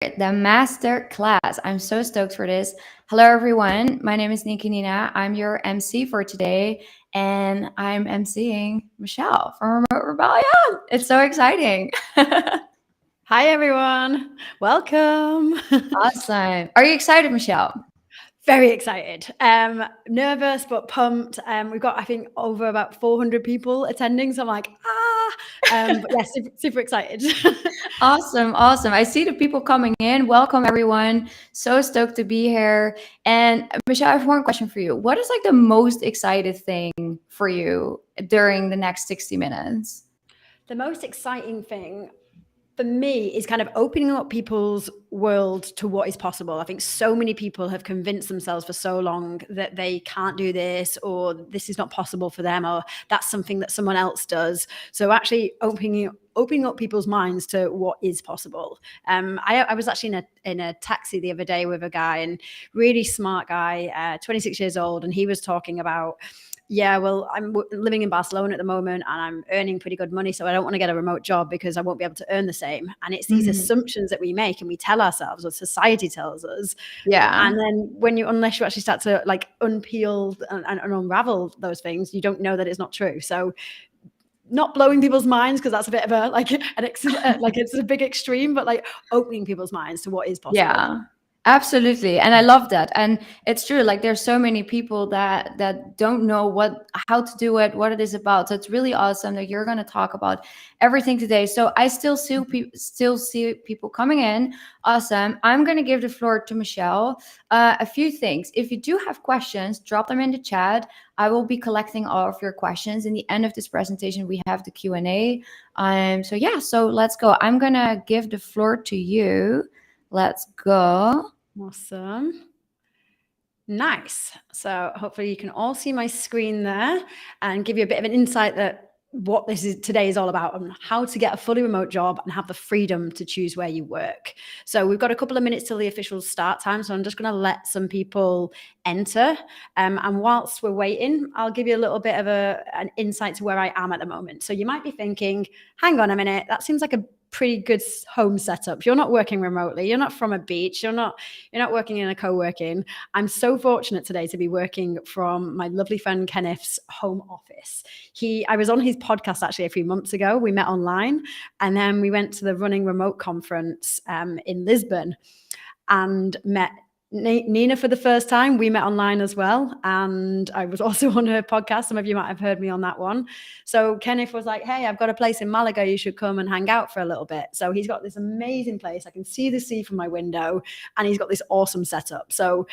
the Masterclass. I'm so stoked for this. Hello, everyone. My name is Nikki Nina. I'm your MC for today, and I'm MCing Michelle from Remote Rebellion. It's so exciting. Hi, everyone. Welcome. Awesome. Are you excited, Michelle? Very excited. Nervous but pumped. We've got, I think, over about 400 people attending. So I'm like, ah. But yeah, super excited. Awesome, awesome. I see the people coming in. Welcome, everyone. So stoked to be here. And Michelle, I have one question for you. What is like the most excited thing for you during the next 60 minutes? The most exciting thing for me is kind of opening up people's world to what is possible. I think so many people have convinced themselves for so long that they can't do this, or this is not possible for them, or that's something that someone else does. So actually opening up people's minds to what is possible. I was actually in a taxi the other day with a guy, and really smart guy, 26 years old, and he was talking about, yeah, well, I'm living in Barcelona at the moment and I'm earning pretty good money. So I don't want to get a remote job because I won't be able to earn the same. And it's these assumptions that we make and we tell ourselves, or society tells us. Yeah. And then unless you actually start to like unpeel and unravel those things, you don't know that it's not true. So not blowing people's minds, because that's a bit of a like like it's a big extreme, but like opening people's minds to what is possible. Yeah, absolutely. And I love that. And it's true, like there's so many people that don't know how to do it, what it is about. So it's really awesome that you're going to talk about everything today. So I still see people coming in. Awesome. I'm going to give the floor to Michelle. A few things. If you do have questions, drop them in the chat. I will be collecting all of your questions. In the end of this presentation, we have the Q&A. So let's go. I'm going to give the floor to you. Let's go. Awesome. Nice. So hopefully you can all see my screen there and give you a bit of an insight that what today is all about, and how to get a fully remote job and have the freedom to choose where you work. So we've got a couple of minutes till the official start time. So I'm just going to let some people enter. And whilst we're waiting, I'll give you a little bit of an insight to where I am at the moment. So you might be thinking, hang on a minute, that seems like a pretty good home setup. You're not working remotely. You're not from a beach. You're not working in a co-working. I'm so fortunate today to be working from my lovely friend Kenneth's home office. I was on his podcast actually a few months ago. We met online, and then we went to the Running Remote conference in Lisbon and met Nina for the first time. We met online as well, and I was also on her podcast. Some of you might have heard me on that one. So Kenneth was like, hey, I've got a place in Malaga, you should come and hang out for a little bit. So he's got this amazing place. I can see the sea from my window, and he's got this awesome setup. So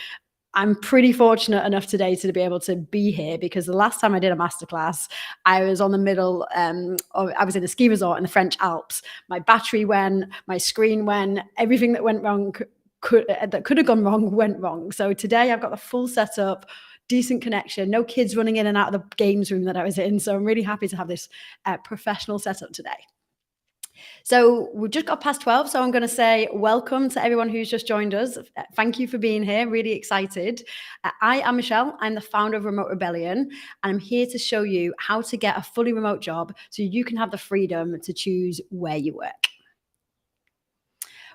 I'm pretty fortunate enough today to be able to be here, because the last time I did a masterclass, I was on the middle I was in a ski resort in the French Alps. My battery went, my screen went, everything that went wrong that could have gone wrong went wrong. So today I've got the full setup, decent connection, no kids running in and out of the games room that I was in. So I'm really happy to have this professional setup today. So we've just got past 12. So I'm going to say welcome to everyone who's just joined us. Thank you for being here. Really excited. I am Michelle. I'm the founder of Remote Rebellion, and I'm here to show you how to get a fully remote job so you can have the freedom to choose where you work.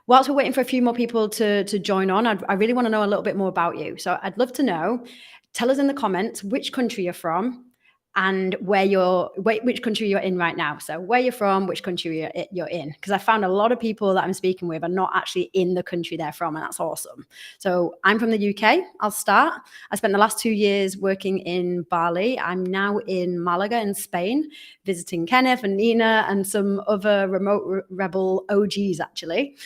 Whilst we're waiting for a few more people to join on, I really want to know a little bit more about you. So I'd love to know, tell us in the comments which country you're from and which country you're in right now. So where you're from, which country you're in. Because I found a lot of people that I'm speaking with are not actually in the country they're from, and that's awesome. So I'm from the UK. I'll start. I spent the last 2 years working in Bali. I'm now in Malaga in Spain, visiting Kenneth and Nina and some other remote rebel OGs actually.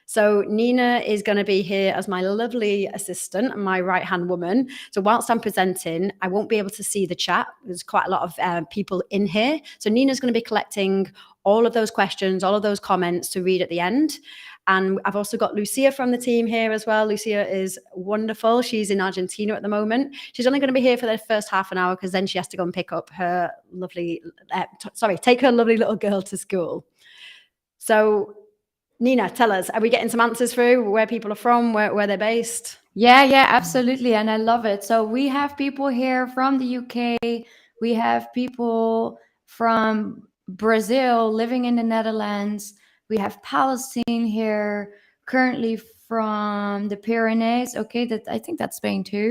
So Nina is going to be here as my lovely assistant and my right-hand woman. So whilst I'm presenting, I won't be able to see the chat. There's quite a lot of people in here. So Nina's going to be collecting all of those questions, all of those comments to read at the end. And I've also got Lucia from the team here as well. Lucia is wonderful. She's in Argentina at the moment. She's only going to be here for the first half an hour, because then she has to go and pick up her take her lovely little girl to school. So Nina, tell us, are we getting some answers through where people are from, where they're based? Yeah, absolutely. And I love it. So we have people here from the UK. We have people from Brazil living in the Netherlands. We have Palestine here, currently from the Pyrenees. Okay, that I think that's Spain too.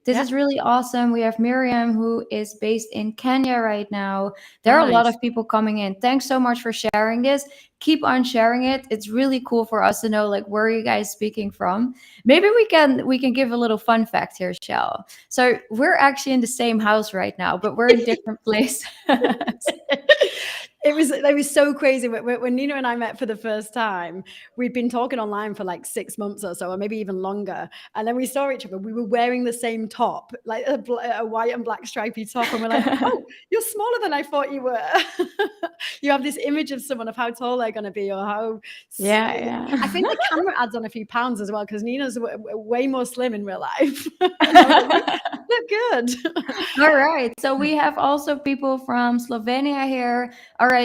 This Yeah. is really awesome. We have Miriam, who is based in Kenya right now. There are a lot Nice. of people coming in. Thanks so much for sharing this. Keep on sharing it. It's really cool for us to know like where are you guys speaking from. Maybe we can give a little fun fact here, Shell. So we're actually in the same house right now, but we're in different places. It was so crazy when Nina and I met for the first time. We'd been talking online for like 6 months or so, or maybe even longer, and then we saw each other. We were wearing the same top, like a white and black stripy top, and we're like, "Oh, you're smaller than I thought you were." You have this image of someone of how tall they're going to be, or how. Yeah. I think the camera adds on a few pounds as well because Nina's way more slim in real life. And I was like, look good. All right. So we have also people from Slovenia here. All right.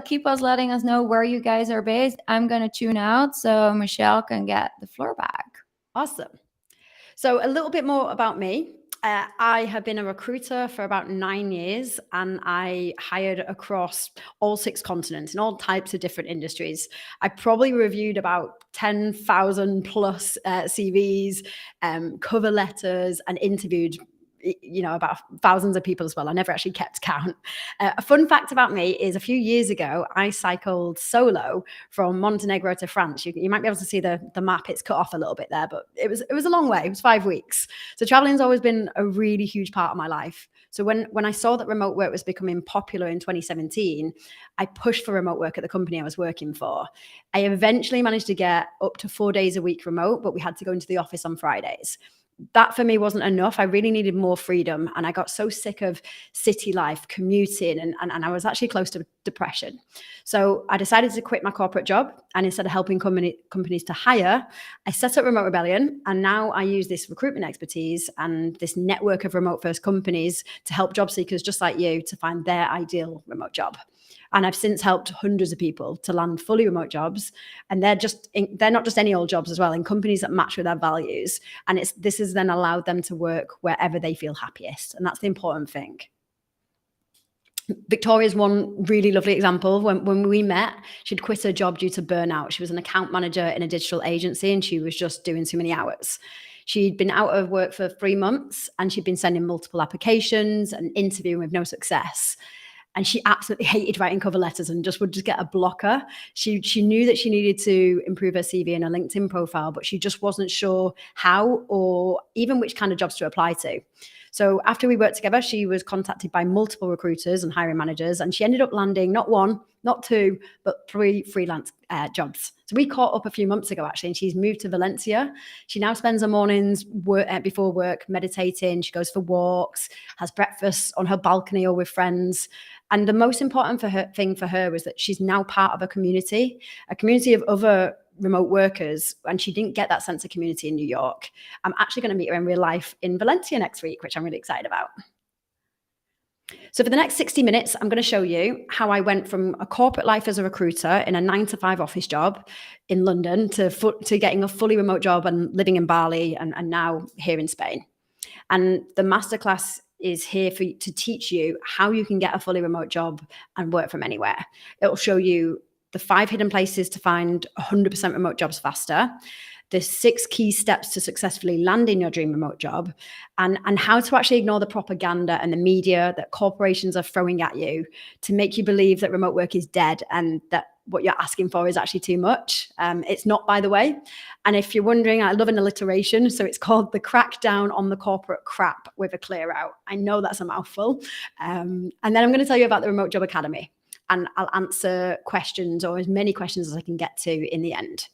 Keep us letting us know where you guys are based. I'm gonna tune out so Michelle can get the floor back. Awesome. So a little bit more about me. I have been a recruiter for about 9 years, and I hired across all 6 continents in all types of different industries. I probably reviewed about 10,000 plus CVs, cover letters, and interviewed about thousands of people as well. I never actually kept count. A fun fact about me is a few years ago, I cycled solo from Montenegro to France. You might be able to see the map. It's cut off a little bit there, but it was a long way. It was 5 weeks. So traveling's always been a really huge part of my life. So when I saw that remote work was becoming popular in 2017, I pushed for remote work at the company I was working for. I eventually managed to get up to 4 days a week remote, but we had to go into the office on Fridays. That for me wasn't enough. I really needed more freedom. And I got so sick of city life, commuting, and I was actually close to depression. So I decided to quit my corporate job. And instead of helping companies to hire, I set up Remote Rebellion. And now I use this recruitment expertise and this network of remote first companies to help job seekers just like you to find their ideal remote job. And I've since helped hundreds of people to land fully remote jobs. And they're not just any old jobs as well, in companies that match with their values. And this has then allowed them to work wherever they feel happiest. And that's the important thing. Victoria's one really lovely example. When we met, she'd quit her job due to burnout. She was an account manager in a digital agency and she was just doing too many hours. She'd been out of work for 3 months and she'd been sending multiple applications and interviewing with no success. And she absolutely hated writing cover letters and would get a blocker. She knew that she needed to improve her CV and her LinkedIn profile, but she just wasn't sure how or even which kind of jobs to apply to. So after we worked together, she was contacted by multiple recruiters and hiring managers, and she ended up landing not 1, not 2, but 3 freelance jobs. So we caught up a few months ago, actually, and she's moved to Valencia. She now spends her mornings before work meditating. She goes for walks, has breakfast on her balcony or with friends. And the most important thing for her was that she's now part of a community of other remote workers, and she didn't get that sense of community in New York. I'm actually going to meet her in real life in Valencia next week, which I'm really excited about. So for the next 60 minutes, I'm going to show you how I went from a corporate life as a recruiter in a 9-to-5 office job in London to getting a fully remote job and living in Bali and now here in Spain. And the masterclass is here to teach you how you can get a fully remote job and work from anywhere. It'll show you the 5 hidden places to find 100% remote jobs faster, the 6 key steps to successfully landing your dream remote job, and how to actually ignore the propaganda and the media that corporations are throwing at you to make you believe that remote work is dead and that what you're asking for is actually too much. It's not, by the way. And if you're wondering, I love an alliteration. So it's called the crackdown on the corporate crap with a clear out. I know that's a mouthful. And then I'm going to tell you about the Remote Job Academy. And I'll answer questions or as many questions as I can get to in the end.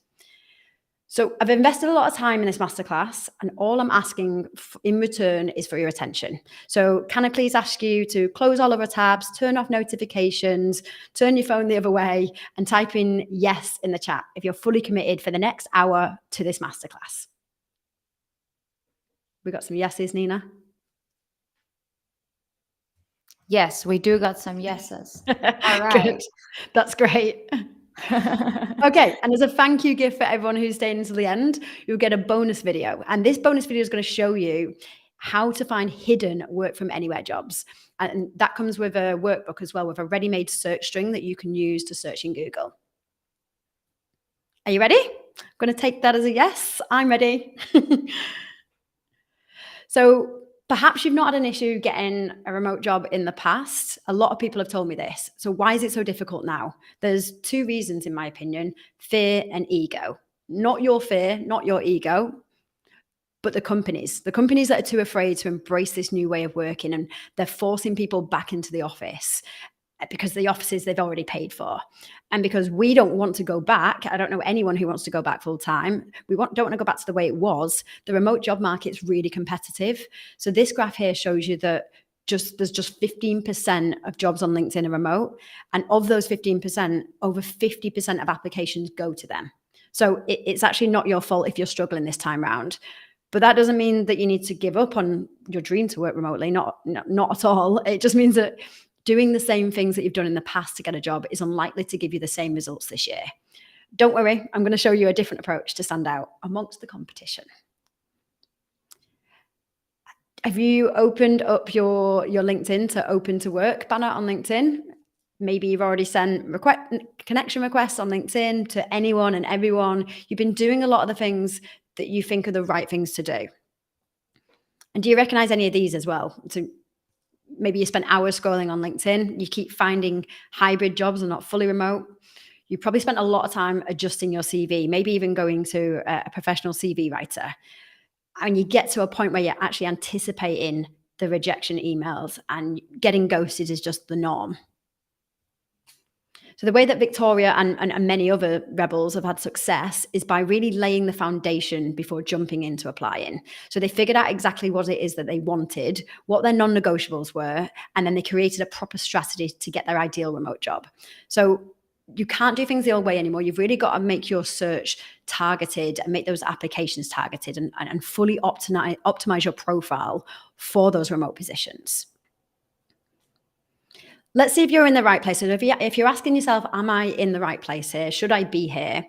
So I've invested a lot of time in this masterclass, and all I'm asking in return is for your attention. So can I please ask you to close all other tabs, turn off notifications, turn your phone the other way, and type in yes in the chat if you're fully committed for the next hour to this masterclass. We got some yeses, Nina? Yes, we do got some yeses. All right. Good. That's great. Okay, and as a thank you gift for everyone who's staying until the end, you'll get a bonus video. And this bonus video is going to show you how to find hidden work from anywhere jobs. And that comes with a workbook as well, with a ready-made search string that you can use to search in Google. Are you ready? I'm going to take that as a yes. I'm ready. So perhaps you've not had an issue getting a remote job in the past. A lot of people have told me this. So why is it so difficult now? There's two reasons, in my opinion: fear and ego. Not your fear, not your ego, but the companies that are too afraid to embrace this new way of working, and they're forcing people back into the office because the offices they've already paid for. And because we don't want to go back, I don't know anyone who wants to go back full time. Don't want to go back to the way it was. The remote job market's really competitive. So this graph here shows you that there's just 15% of jobs on LinkedIn are remote. And of those 15%, over 50% of applications go to them. So it's actually not your fault if you're struggling this time around. But that doesn't mean that you need to give up on your dream to work remotely. Not at all. It just means that doing the same things that you've done in the past to get a job is unlikely to give you the same results this year. Don't worry, I'm going to show you a different approach to stand out amongst the competition. Have you opened up your LinkedIn to open to work banner on LinkedIn? Maybe you've already sent connection requests on LinkedIn to anyone and everyone. You've been doing a lot of the things that you think are the right things to do. And do you recognize any of these as well? So maybe you spent hours scrolling on LinkedIn. You keep finding hybrid jobs and not fully remote. You probably spent a lot of time adjusting your CV, maybe even going to a professional CV writer. And you get to a point where you're actually anticipating the rejection emails, and getting ghosted is just the norm. So the way that Victoria and many other rebels have had success is by really laying the foundation before jumping into applying. So they figured out exactly what it is that they wanted, what their non-negotiables were, and then they created a proper strategy to get their ideal remote job. So you can't do things the old way anymore. You've really got to make your search targeted and make those applications targeted, and fully optimize your profile for those remote positions. Let's see if you're in the right place. So if you're asking yourself, am I in the right place here? Should I be here?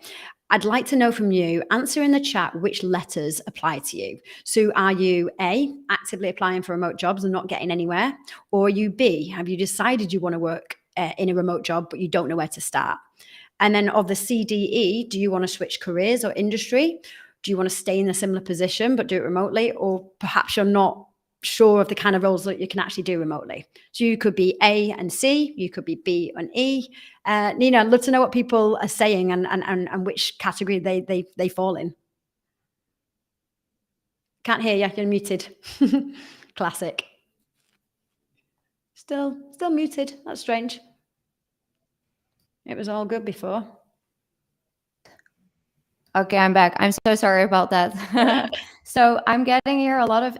I'd like to know from you. Answer in the chat which letters apply to you. So are you A, actively applying for remote jobs and not getting anywhere? Or are you B, have you decided you want to work in a remote job, but you don't know where to start? And then of the C, D, E, do you want to switch careers or industry? Do you want to stay in a similar position but do it remotely? Or perhaps you're not sure of the kind of roles that you can actually do remotely. So you could be A and C, you could be B and E. Nina, I'd love to know what people are saying and which category they fall in. Can't hear you, you're muted. Classic. Still muted, that's strange. It was all good before. Okay, I'm back. I'm so sorry about that. So I'm getting here a lot of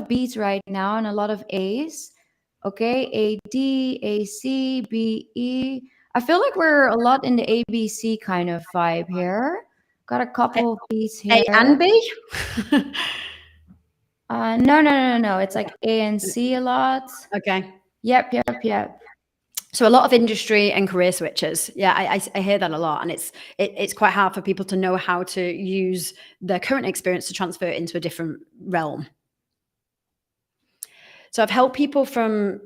B's right now and a lot of A's. Okay, A D, A C, B E. I feel like we're a lot in the A B C kind of vibe here. Got a couple of B's here. A and B? No. It's like A and C a lot. Okay. Yep. So a lot of industry and career switches. Yeah, I hear that a lot. And it's quite hard for people to know how to use their current experience to transfer it into a different realm. So I've helped people from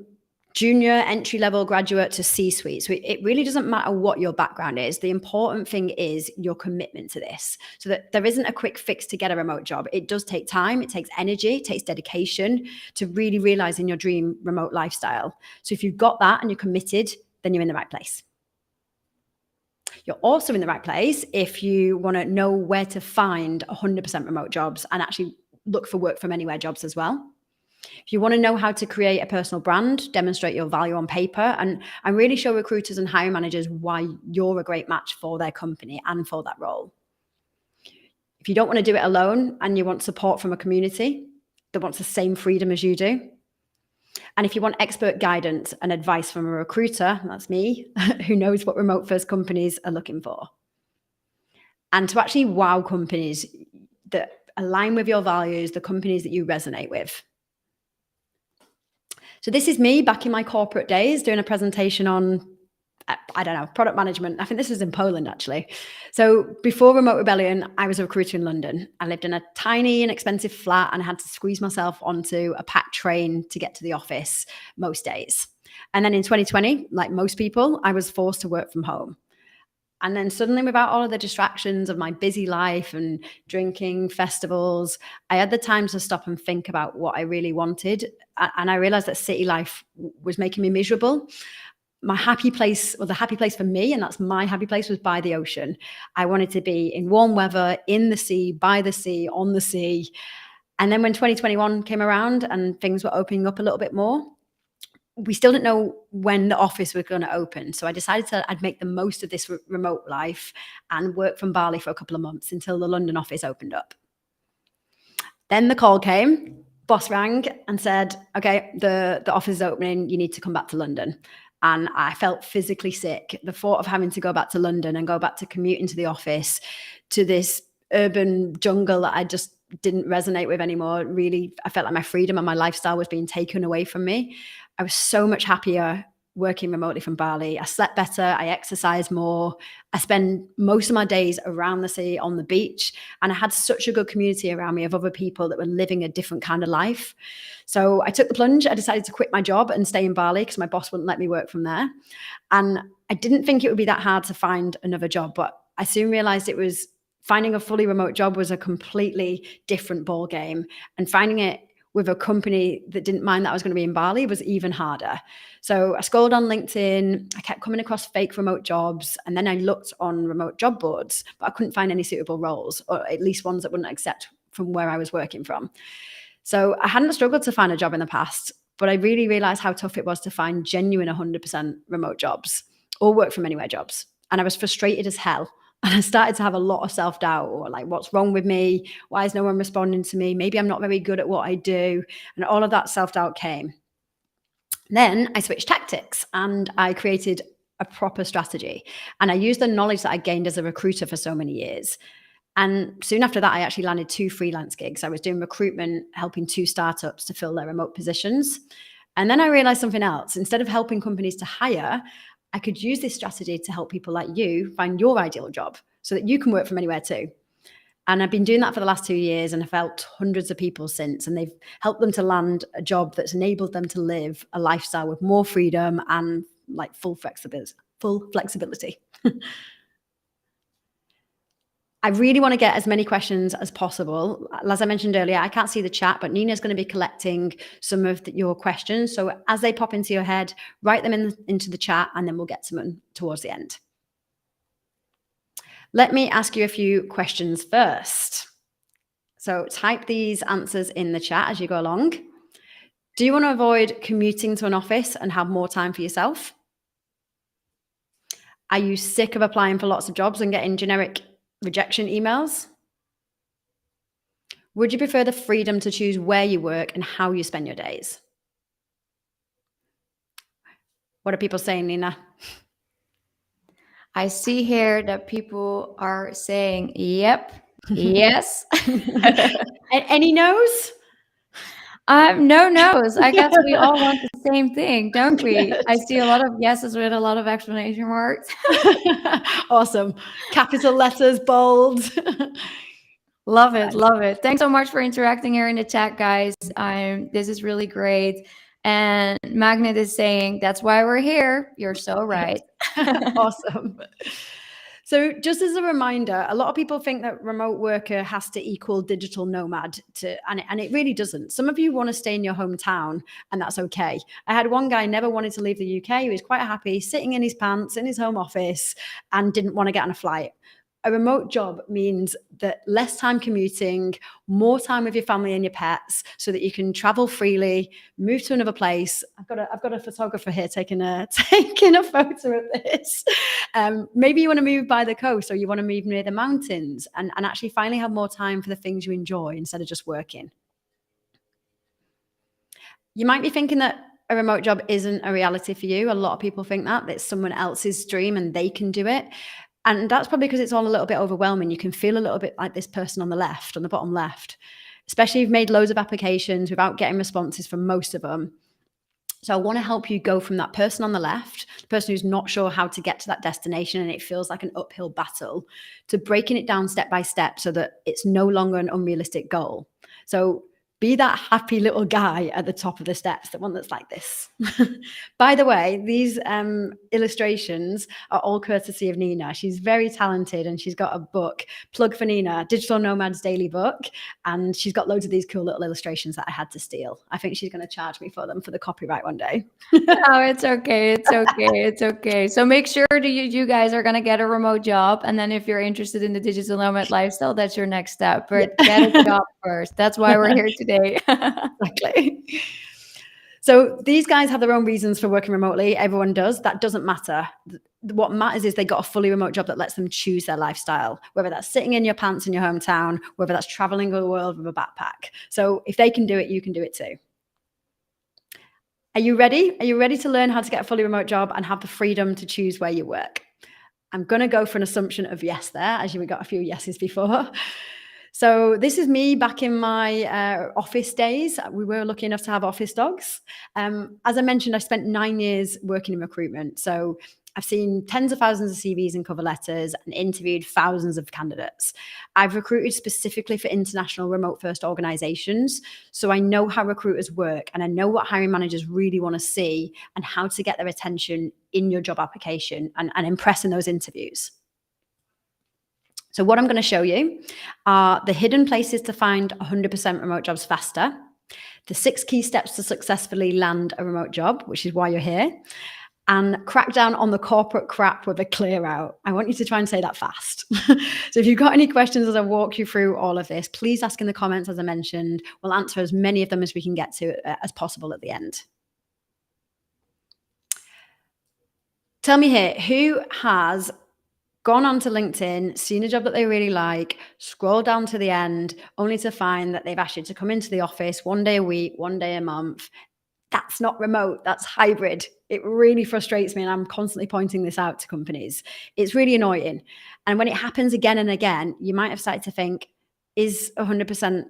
junior, entry-level, graduate to C-suite. So it really doesn't matter what your background is. The important thing is your commitment to this, so that there isn't a quick fix to get a remote job. It does take time, it takes energy, it takes dedication to really realizing your dream remote lifestyle. So if you've got that and you're committed, then you're in the right place. You're also in the right place if you want to know where to find 100% remote jobs and actually look for work from anywhere jobs as well. If you want to know how to create a personal brand, demonstrate your value on paper, and really show recruiters and hiring managers why you're a great match for their company and for that role. If you don't want to do it alone and you want support from a community that wants the same freedom as you do, and if you want expert guidance and advice from a recruiter, that's me, who knows what remote first companies are looking for, and to actually wow companies that align with your values, the companies that you resonate with. So this is me back in my corporate days doing a presentation on, I don't know, product management. I think this was in Poland, actually. So before Remote Rebellion, I was a recruiter in London. I lived in a tiny and expensive flat and I had to squeeze myself onto a packed train to get to the office most days. And then in 2020, like most people, I was forced to work from home. And then suddenly, without all of the distractions of my busy life and drinking, festivals, I had the time to stop and think about what I really wanted. And I realized that city life was making me miserable. My happy place, or the happy place for me, and that's my happy place, was by the ocean. I wanted to be in warm weather, in the sea, by the sea, on the sea. And then when 2021 came around and things were opening up a little bit more, we still didn't know when the office was going to open. So I decided I'd make the most of this remote life and work from Bali for a couple of months until the London office opened up. Then the call came, boss rang and said, okay, the office is opening, you need to come back to London. And I felt physically sick. The thought of having to go back to London and go back to commuting to the office, to this urban jungle that I just didn't resonate with anymore. Really, I felt like my freedom and my lifestyle was being taken away from me. I was so much happier working remotely from Bali. I slept better. I exercised more. I spend most of my days around the sea on the beach. And I had such a good community around me of other people that were living a different kind of life. So I took the plunge. I decided to quit my job and stay in Bali because my boss wouldn't let me work from there. And I didn't think it would be that hard to find another job, but I soon realized it was finding a fully remote job was a completely different ball game, and finding it with a company that didn't mind that I was going to be in Bali was even harder. So I scrolled on LinkedIn, I kept coming across fake remote jobs, and then I looked on remote job boards, but I couldn't find any suitable roles, or at least ones that wouldn't accept from where I was working from. So I hadn't struggled to find a job in the past, but I really realized how tough it was to find genuine 100% remote jobs or work from anywhere jobs. And I was frustrated as hell. And I started to have a lot of self-doubt, or like, what's wrong with me? Why is no one responding to me? Maybe I'm not very good at what I do. And all of that self-doubt came. Then I switched tactics and I created a proper strategy. And I used the knowledge that I gained as a recruiter for so many years. And soon after that, I actually landed 2 freelance gigs. I was doing recruitment, helping 2 startups to fill their remote positions. And then I realized something else. Instead of helping companies to hire, I could use this strategy to help people like you find your ideal job so that you can work from anywhere too. And I've been doing that for the last 2 years, and I've helped hundreds of people since, and they've helped them to land a job that's enabled them to live a lifestyle with more freedom and like full flexibility. I really want to get as many questions as possible. As I mentioned earlier, I can't see the chat, but Nina's going to be collecting some of your questions. So as they pop into your head, write them into the chat, and then we'll get to them towards the end. Let me ask you a few questions first. So type these answers in the chat as you go along. Do you want to avoid commuting to an office and have more time for yourself? Are you sick of applying for lots of jobs and getting generic rejection emails? Would you prefer the freedom to choose where you work and how you spend your days? What are people saying, Nina? I see here that people are saying, yep, yes. Any no's? No no's. I guess we all want the same thing, don't we? I see a lot of yeses with a lot of exclamation marks. Awesome. Capital letters, bold. Love it. Love it. Thanks so much for interacting here in the chat, guys. This is really great. And Magnet is saying, that's why we're here. You're so right. Awesome. So just as a reminder, a lot of people think that remote worker has to equal digital nomad, and it really doesn't. Some of you want to stay in your hometown, and that's okay. I had one guy never wanted to leave the UK. He was quite happy sitting in his pants in his home office and didn't want to get on a flight. A remote job means that less time commuting, more time with your family and your pets, so that you can travel freely, move to another place. I've got a photographer here taking a photo of this. Maybe you want to move by the coast, or you want to move near the mountains and actually finally have more time for the things you enjoy instead of just working. You might be thinking that a remote job isn't a reality for you. A lot of people think that it's someone else's dream and they can do it. And that's probably because it's all a little bit overwhelming. You can feel a little bit like this person on the bottom left, especially if you've made loads of applications without getting responses from most of them. So I want to help you go from that person on the left, the person who's not sure how to get to that destination and it feels like an uphill battle, to breaking it down step by step so that it's no longer an unrealistic goal. So Be that happy little guy at the top of the steps, the one that's like this. By the way, these illustrations are all courtesy of Nina. She's very talented and she's got a book, plug for Nina, Digital Nomad's Daily Book. And she's got loads of these cool little illustrations that I had to steal. I think she's going to charge me for them for the copyright one day. No, it's okay. It's okay. It's okay. So make sure that you guys are going to get a remote job. And then if you're interested in the digital nomad lifestyle, that's your next step. But get a job first. That's why we're here today. Exactly. So these guys have their own reasons for working remotely. Everyone does. That doesn't matter. What matters is they got a fully remote job that lets them choose their lifestyle, whether that's sitting in your pants in your hometown, whether that's traveling the world with a backpack. So if they can do it, you can do it too. Are you ready? Are you ready to learn how to get a fully remote job and have the freedom to choose where you work? I'm going to go for an assumption of yes there, as we got a few yeses before. So this is me back in my office days. We were lucky enough to have office dogs. As I mentioned, I spent 9 years working in recruitment. So I've seen tens of thousands of CVs and cover letters and interviewed thousands of candidates. I've recruited specifically for international remote first organizations. So I know how recruiters work and I know what hiring managers really want to see and how to get their attention in your job application and impress in those interviews. So what I'm going to show you are the hidden places to find 100% remote jobs faster, the 6 key steps to successfully land a remote job, which is why you're here, and crack down on the corporate crap with a clear out. I want you to try and say that fast. So if you've got any questions as I walk you through all of this, please ask in the comments, as I mentioned. We'll answer as many of them as we can get to as possible at the end. Tell me here, who has gone onto LinkedIn, seen a job that they really like, scroll down to the end, only to find that they've asked you to come into the office 1 day a week, 1 day a month? That's not remote, that's hybrid. It really frustrates me, and I'm constantly pointing this out to companies. It's really annoying. And when it happens again and again, you might have started to think, is 100%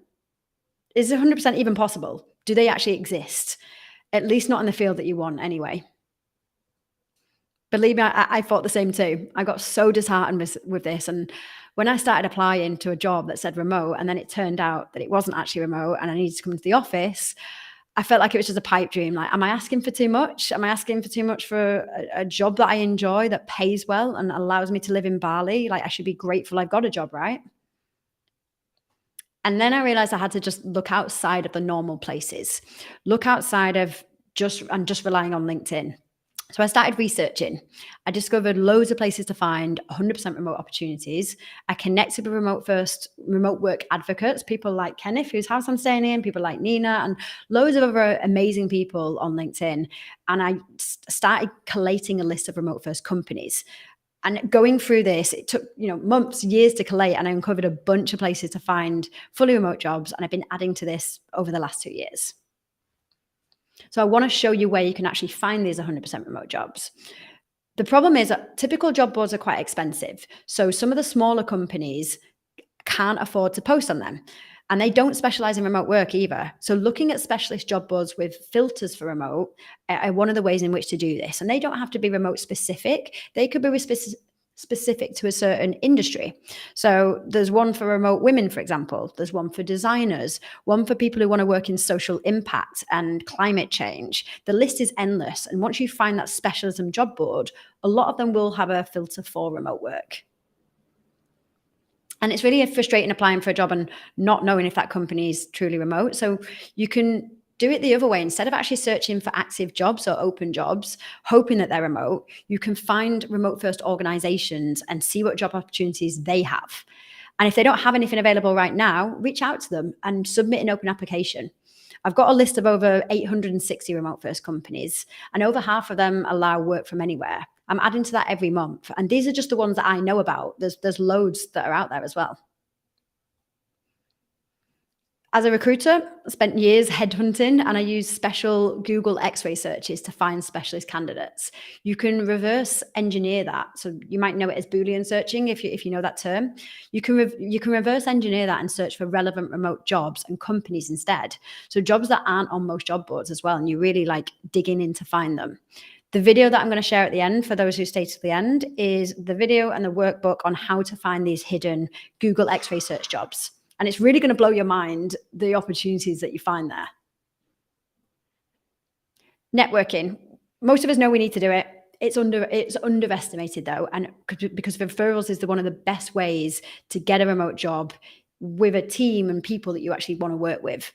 even possible? Do they actually exist? At least not in the field that you want anyway. Believe me, I thought the same too. I got so disheartened with this. And when I started applying to a job that said remote, and then it turned out that it wasn't actually remote and I needed to come to the office, I felt like it was just a pipe dream. Like, am I asking for too much? Am I asking for too much for a job that I enjoy, that pays well and allows me to live in Bali? Like, I should be grateful I've got a job, right? And then I realized I had to just look outside of the normal places, look outside of just relying on LinkedIn. So I started researching. I discovered loads of places to find 100% remote opportunities. I connected with remote work advocates, people like Kenneth, whose house I'm staying in, people like Nina, and loads of other amazing people on LinkedIn. And I started collating a list of remote first companies. And going through this, it took months, years to collate, and I uncovered a bunch of places to find fully remote jobs. And I've been adding to this over the last 2 years. So I want to show you where you can actually find these 100% remote jobs. The problem is that typical job boards are quite expensive. So some of the smaller companies can't afford to post on them. And they don't specialize in remote work either. So looking at specialist job boards with filters for remote are one of the ways in which to do this. And they don't have to be remote specific. They could be specific to a certain industry. So there's one for remote women, for example. There's one for designers, one for people who want to work in social impact and climate change. The list is endless. And once you find that specialism job board, a lot of them will have a filter for remote work. And it's really frustrating applying for a job and not knowing if that company is truly remote. So you can do it the other way. Instead of actually searching for active jobs or open jobs, hoping that they're remote, you can find remote first organizations and see what job opportunities they have. And if they don't have anything available right now, reach out to them and submit an open application. I've got a list of over 860 remote first companies, and over half of them allow work from anywhere. I'm adding to that every month. And these are just the ones that I know about. There's loads that are out there as well. As a recruiter, I spent years headhunting, and I use special Google X-ray searches to find specialist candidates. You can reverse engineer that. So you might know it as Boolean searching if you know that term. You can reverse engineer that and search for relevant remote jobs and companies instead. So jobs that aren't on most job boards as well, and you really like digging in to find them. The video that I'm going to share at the end, for those who stay to the end, is the video and the workbook on how to find these hidden Google X-ray search jobs. And it's really going to blow your mind, the opportunities that you find there. Networking. Most of us know we need to do it. It's underestimated though, and because referrals is one of the best ways to get a remote job with a team and people that you actually want to work with.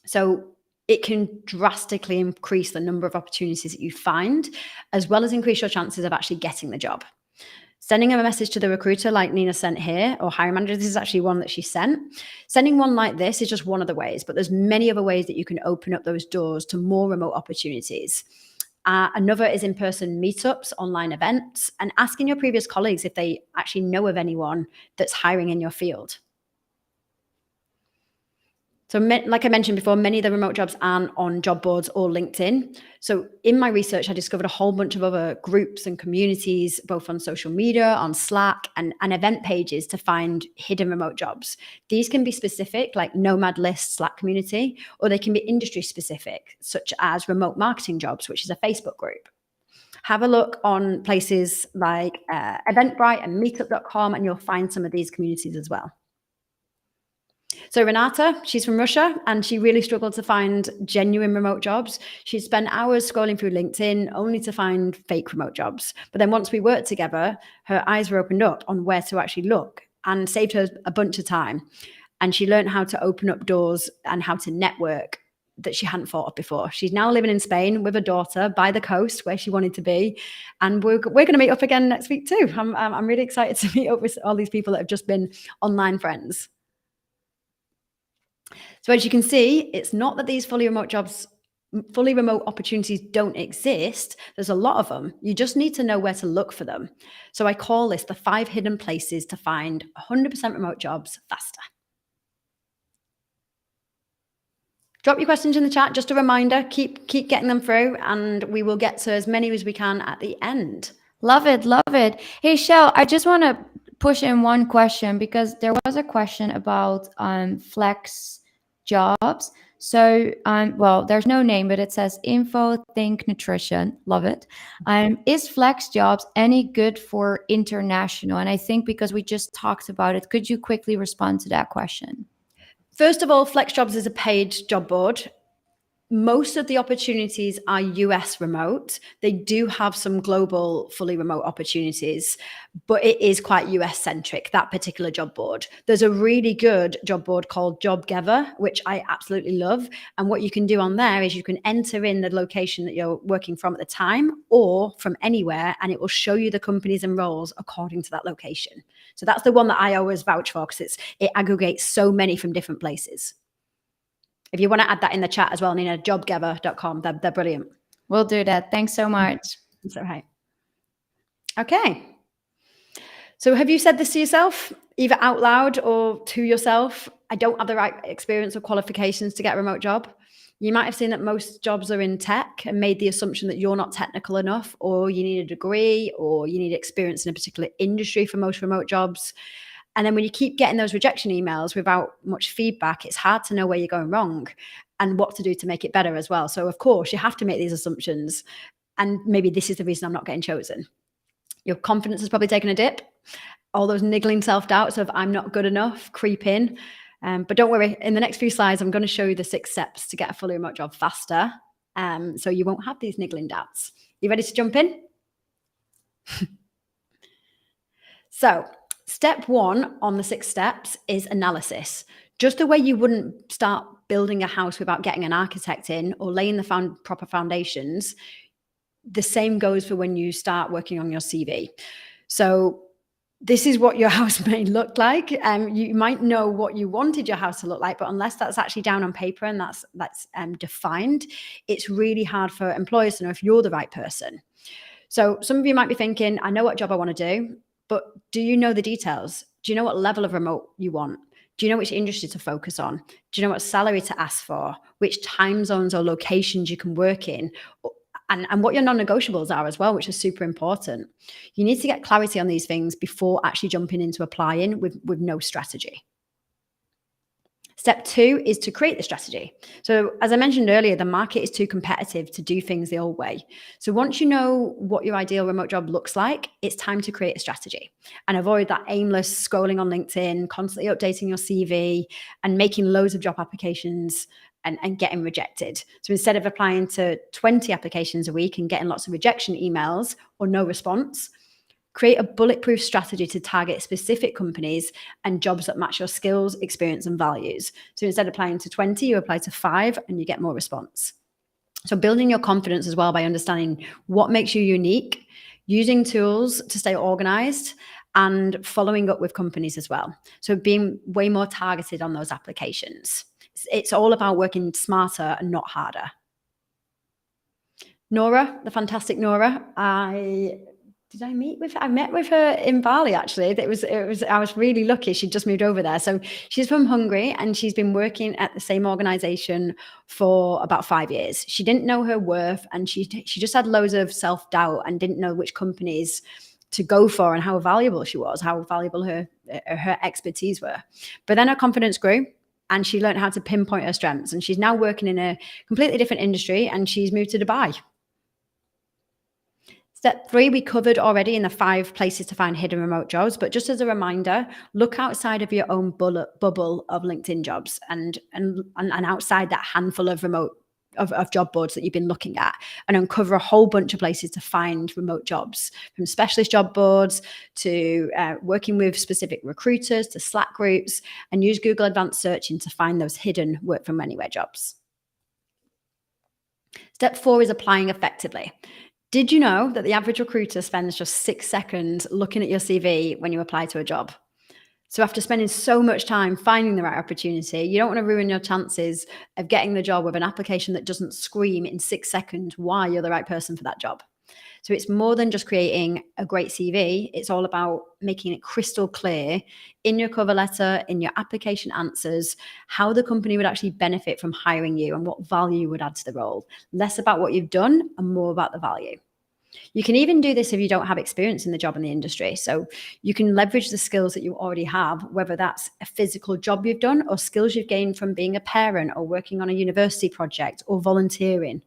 So it can drastically increase the number of opportunities that you find, as well as increase your chances of actually getting the job. Sending a message to the recruiter like Nina sent here, or hiring manager, this is actually one that she sent. Sending one like this is just one of the ways, but there's many other ways that you can open up those doors to more remote opportunities. Another is in-person meetups, online events, and asking your previous colleagues if they actually know of anyone that's hiring in your field. So like I mentioned before, many of the remote jobs aren't on job boards or LinkedIn. So in my research, I discovered a whole bunch of other groups and communities, both on social media, on Slack, and event pages to find hidden remote jobs. These can be specific, like Nomad List Slack community, or they can be industry specific, such as remote marketing jobs, which is a Facebook group. Have a look on places like Eventbrite and meetup.com, and you'll find some of these communities as well. So Renata, she's from Russia, and she really struggled to find genuine remote jobs. She spent hours scrolling through LinkedIn only to find fake remote jobs. But then once we worked together, her eyes were opened up on where to actually look, and saved her a bunch of time. And she learned how to open up doors and how to network that she hadn't thought of before. She's now living in Spain with a daughter by the coast where she wanted to be. And we're going to meet up again next week too. I'm really excited to meet up with all these people that have just been online friends. So as you can see, it's not that these fully remote opportunities don't exist. There's a lot of them. You just need to know where to look for them. So I call this the 5 hidden places to find 100% remote jobs faster. Drop your questions in the chat. Just a reminder, keep getting them through, and we will get to as many as we can at the end. Love it. Love it. Hey, Shell, I just want to push in one question, because there was a question about flex jobs. So, well, there's no name, but it says info, think, nutrition. Love it. Is flex jobs any good for international? And I think because we just talked about it, could you quickly respond to that question? First of all, Flex Jobs is a paid job board. Most of the opportunities are US remote. They do have some global fully remote opportunities, but it is quite US centric, that particular job board. There's a really good job board called JobGever, which I absolutely love. And what you can do on there is you can enter in the location that you're working from at the time or from anywhere, and it will show you the companies and roles according to that location. So that's the one that I always vouch for, because it aggregates so many from different places. If you want to add that in the chat as well, Nina, jobgever.com. They're brilliant. We'll do that. Thanks so much. That's all right. Okay. So have you said this to yourself, either out loud or to yourself? I don't have the right experience or qualifications to get a remote job. You might have seen that most jobs are in tech and made the assumption that you're not technical enough, or you need a degree, or you need experience in a particular industry for most remote jobs. And then when you keep getting those rejection emails without much feedback, it's hard to know where you're going wrong and what to do to make it better as well. So of course, you have to make these assumptions. And maybe this is the reason I'm not getting chosen. Your confidence has probably taken a dip. All those niggling self-doubts of I'm not good enough creep in. But don't worry, in the next few slides, I'm going to show you the 6 steps to get a fully remote job faster. So you won't have these niggling doubts. You ready to jump in? So step 1 on the 6 steps is analysis. Just the way you wouldn't start building a house without getting an architect in or laying the proper foundations, the same goes for when you start working on your CV. So this is what your house may look like. You might know what you wanted your house to look like, but unless that's actually down on paper and that's defined, it's really hard for employers to know if you're the right person. So some of you might be thinking, I know what job I want to do, but do you know the details? Do you know what level of remote you want? Do you know which industry to focus on? Do you know what salary to ask for? Which time zones or locations you can work in? And what your non-negotiables are as well, which is super important. You need to get clarity on these things before actually jumping into applying with no strategy. Step 2 is to create the strategy. So as I mentioned earlier, the market is too competitive to do things the old way. So once you know what your ideal remote job looks like, it's time to create a strategy and avoid that aimless scrolling on LinkedIn, constantly updating your CV and making loads of job applications and getting rejected. So instead of applying to 20 applications a week and getting lots of rejection emails or no response, create a bulletproof strategy to target specific companies and jobs that match your skills, experience, and values. So instead of applying to 20, you apply to 5 and you get more response. So building your confidence as well by understanding what makes you unique, using tools to stay organized, and following up with companies as well. So being way more targeted on those applications. It's all about working smarter and not harder. Nora, the fantastic Nora, I met with her in Bali, actually. I was really lucky. She just moved over there. So she's from Hungary and she's been working at the same organization for about 5 years. She didn't know her worth and she just had loads of self-doubt and didn't know which companies to go for and how valuable she was, how valuable her expertise were. But then her confidence grew and she learned how to pinpoint her strengths. And she's now working in a completely different industry and she's moved to Dubai. Step 3, we covered already in the 5 places to find hidden remote jobs. But just as a reminder, look outside of your own bubble of LinkedIn jobs and outside that handful of remote of job boards that you've been looking at, and uncover a whole bunch of places to find remote jobs, from specialist job boards to working with specific recruiters to Slack groups, and use Google Advanced Searching to find those hidden work from anywhere jobs. Step 4 is applying effectively. Did you know that the average recruiter spends just 6 seconds looking at your CV when you apply to a job? So after spending so much time finding the right opportunity, you don't want to ruin your chances of getting the job with an application that doesn't scream in 6 seconds why you're the right person for that job. So it's more than just creating a great CV. It's all about making it crystal clear in your cover letter, in your application answers, how the company would actually benefit from hiring you and what value you would add to the role. Less about what you've done and more about the value. You can even do this if you don't have experience in the job in the industry. So you can leverage the skills that you already have, whether that's a physical job you've done or skills you've gained from being a parent or working on a university project or volunteering.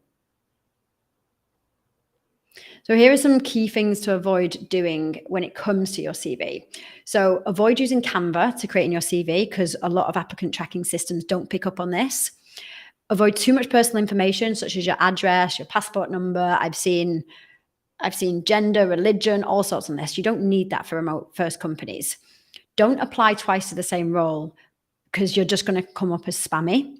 So here are some key things to avoid doing when it comes to your CV. So avoid using Canva to create in your CV because a lot of applicant tracking systems don't pick up on this. Avoid too much personal information such as your address, your passport number. I've seen gender, religion, all sorts on this. You don't need that for remote first companies. Don't apply twice to the same role because you're just going to come up as spammy.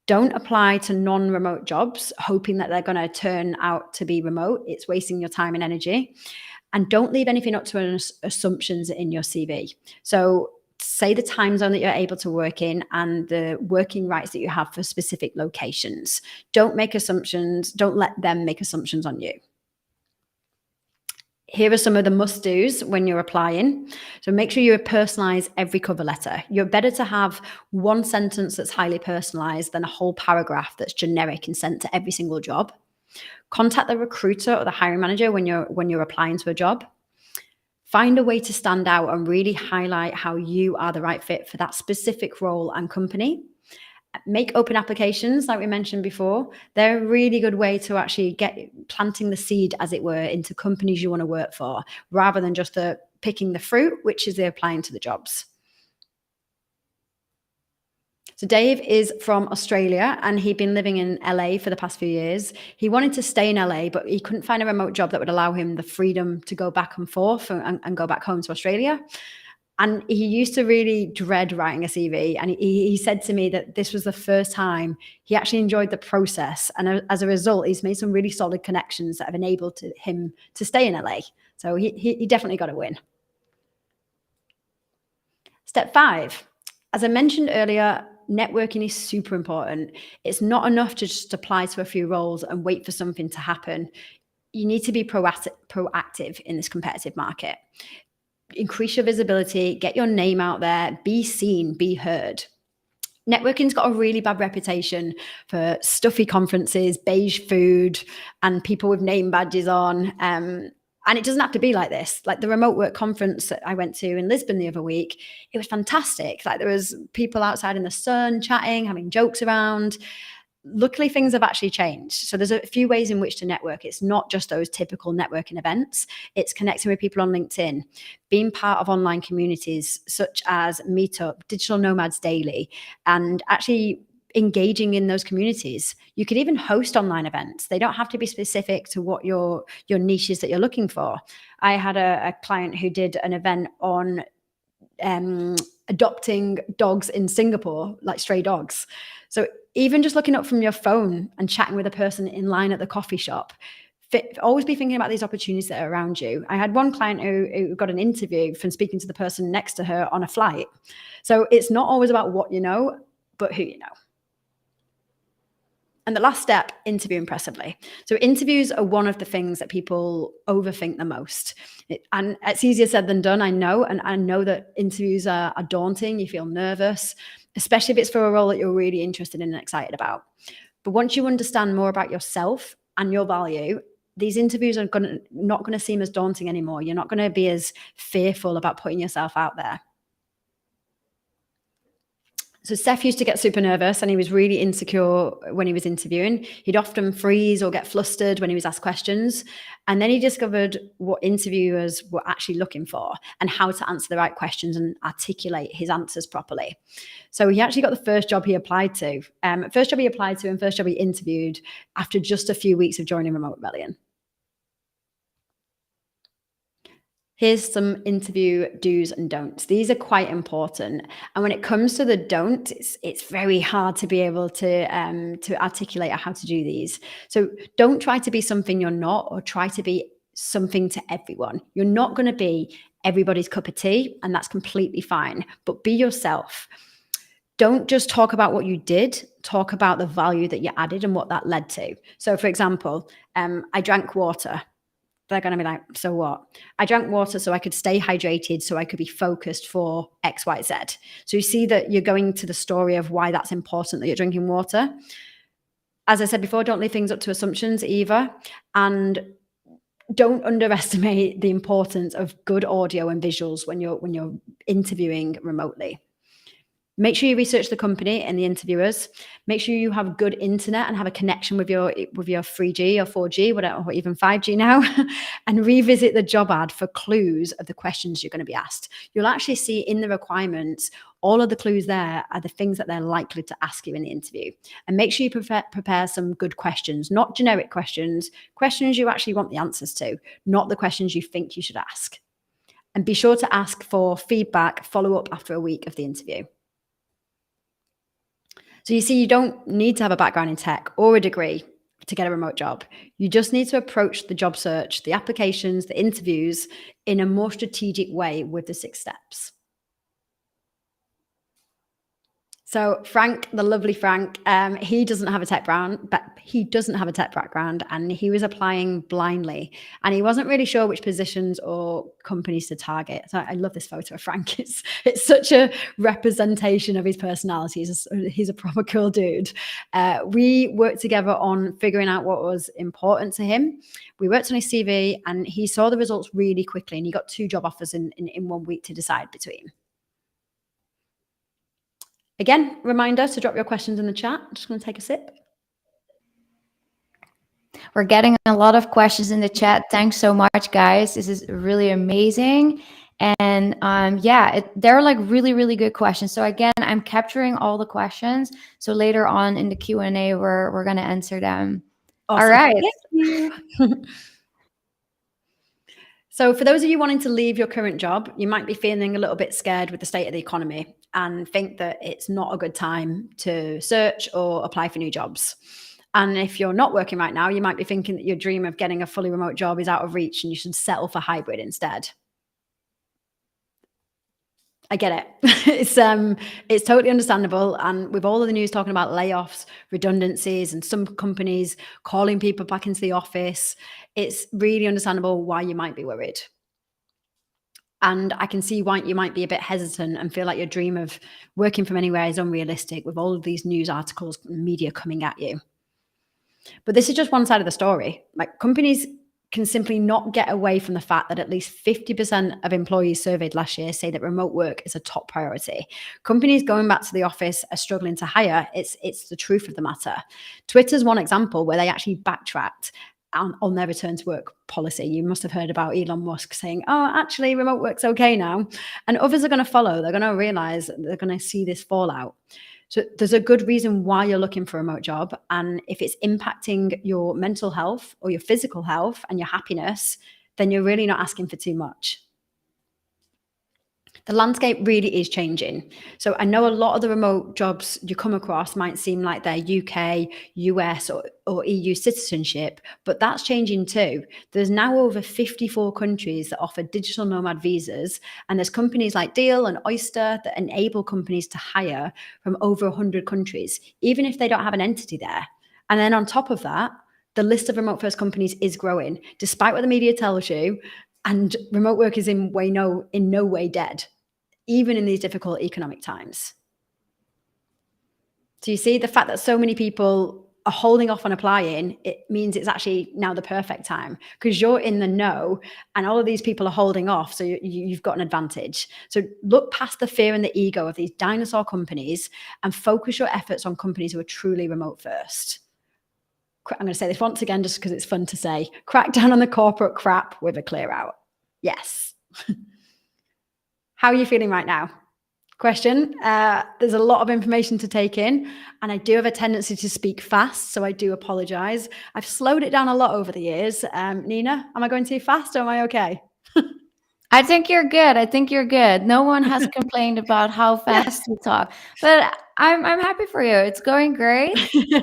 Don't apply to non-remote jobs, hoping that they're going to turn out to be remote. It's wasting your time and energy. And don't leave anything up to assumptions in your CV. So say the time zone that you're able to work in and the working rights that you have for specific locations. Don't make assumptions. Don't let them make assumptions on you. Here are some of the must-dos when you're applying. So make sure you personalize every cover letter. You're better to have one sentence that's highly personalized than a whole paragraph that's generic and sent to every single job. Contact the recruiter or the hiring manager when you're applying to a job. Find a way to stand out and really highlight how you are the right fit for that specific role and company. Make open applications, like we mentioned before. They're a really good way to actually get planting the seed, as it were, into companies you want to work for, rather than just picking the fruit, which is the applying to the jobs. So Dave is from Australia and he'd been living in LA for the past few years. He wanted to stay in LA, but he couldn't find a remote job that would allow him the freedom to go back and forth and go back home to Australia. And he used to really dread writing a CV. And he said to me that this was the first time he actually enjoyed the process. And as a result, he's made some really solid connections that have enabled him to stay in LA. So he definitely got a win. Step 5, as I mentioned earlier, networking is super important. It's not enough to just apply to a few roles and wait for something to happen. You need to be proactive in this competitive market. Increase your visibility, get your name out there, be seen, be heard. Networking's got a really bad reputation for stuffy conferences, beige food, and people with name badges on. And it doesn't have to be like this. Like the remote work conference that I went to in Lisbon the other week, it was fantastic. Like there was people outside in the sun chatting, having jokes around. Luckily, things have actually changed. So there's a few ways in which to network. It's not just those typical networking events. It's connecting with people on LinkedIn, being part of online communities such as Meetup, Digital Nomads Daily, and actually engaging in those communities. You could even host online events. They don't have to be specific to what your niche is that you're looking for. I had a client who did an event on adopting dogs in Singapore, like stray dogs. So even just looking up from your phone and chatting with a person in line at the coffee shop, always be thinking about these opportunities that are around you. I had one client who got an interview from speaking to the person next to her on a flight. So it's not always about what you know, but who you know. And the last step, interview impressively. So interviews are one of the things that people overthink the most. And it's easier said than done, I know. And I know that interviews are daunting. You feel nervous, especially if it's for a role that you're really interested in and excited about. But once you understand more about yourself and your value, these interviews are not going to seem as daunting anymore. You're not going to be as fearful about putting yourself out there. So Seth used to get super nervous and he was really insecure when he was interviewing. He'd often freeze or get flustered when he was asked questions. And then he discovered what interviewers were actually looking for and how to answer the right questions and articulate his answers properly. So he actually got the first job he applied to. And first job he interviewed after just a few weeks of joining Remote Rebellion. Here's some interview do's and don'ts. These are quite important. And when it comes to the don't, it's very hard to be able to articulate how to do these. So don't try to be something you're not, or try to be something to everyone. You're not going to be everybody's cup of tea, and that's completely fine. But be yourself. Don't just talk about what you did, talk about the value that you added and what that led to. So for example, I drank water. They're going to be like, so what? I drank water so I could stay hydrated, so I could be focused for X, Y, Z. So you see that you're going to the story of why that's important that you're drinking water. As I said before, don't leave things up to assumptions either. And don't underestimate the importance of good audio and visuals when you're interviewing remotely. Make sure you research the company and the interviewers. Make sure you have good internet and have a connection with your 3G or 4G, whatever, or even 5G now, and revisit the job ad for clues of the questions you're going to be asked. You'll actually see in the requirements, all of the clues there are the things that they're likely to ask you in the interview. And make sure you prepare some good questions, not generic questions you actually want the answers to, not the questions you think you should ask. And be sure to ask for feedback, follow up after a week of the interview. So you see, you don't need to have a background in tech or a degree to get a remote job. You just need to approach the job search, the applications, the interviews in a more strategic way with the 6 steps. So Frank, the lovely Frank, he doesn't have a tech background, and he was applying blindly, and he wasn't really sure which positions or companies to target. So I love this photo of Frank. It's such a representation of his personality. He's a proper cool dude. We worked together on figuring out what was important to him. We worked on his CV, and he saw the results really quickly, and he got 2 job offers in 1 week to decide between. Again, reminder to drop your questions in the chat. I'm just going to take a sip. We're getting a lot of questions in the chat. Thanks so much, guys. This is really amazing. And they're like really, really good questions. So again, I'm capturing all the questions. So later on in the Q&A, we're going to answer them. Awesome. All right. Thank you. So for those of you wanting to leave your current job, you might be feeling a little bit scared with the state of the economy and think that it's not a good time to search or apply for new jobs. And if you're not working right now, you might be thinking that your dream of getting a fully remote job is out of reach and you should settle for hybrid instead. I get it. It's totally understandable. And with all of the news talking about layoffs, redundancies, and some companies calling people back into the office, it's really understandable why you might be worried. And I can see why you might be a bit hesitant and feel like your dream of working from anywhere is unrealistic with all of these news articles and media coming at you. But this is just one side of the story. Like companies can simply not get away from the fact that at least 50% of employees surveyed last year say that remote work is a top priority. Companies going back to the office are struggling to hire. It's the truth of the matter. Twitter's one example where they actually backtracked on their return to work policy. You must have heard about Elon Musk saying, oh, actually, remote work's okay now. And others are going to follow. They're going to realize they're going to see this fallout. So there's a good reason why you're looking for a remote job. And if it's impacting your mental health or your physical health and your happiness, then you're really not asking for too much. The landscape really is changing. So I know a lot of the remote jobs you come across might seem like they're UK, US, or EU citizenship, but that's changing too. There's now over 54 countries that offer digital nomad visas, and there's companies like Deal and Oyster that enable companies to hire from over 100 countries, even if they don't have an entity there. And then on top of that, the list of remote first companies is growing, despite what the media tells you, and remote work is in no way dead, even in these difficult economic times. So you see, the fact that so many people are holding off on applying, it means it's actually now the perfect time because you're in the know and all of these people are holding off. So you've got an advantage. So look past the fear and the ego of these dinosaur companies and focus your efforts on companies who are truly remote first. I'm going to say this once again, just because it's fun to say, crack down on the corporate crap with a clear out. Yes. How are you feeling right now? Question. There's a lot of information to take in, and I do have a tendency to speak fast, so I do apologize. I've slowed it down a lot over the years. Nina, am I going too fast or am I okay? I think you're good. I think you're good. No one has complained about how fast you talk, but I'm happy for you. It's going great. You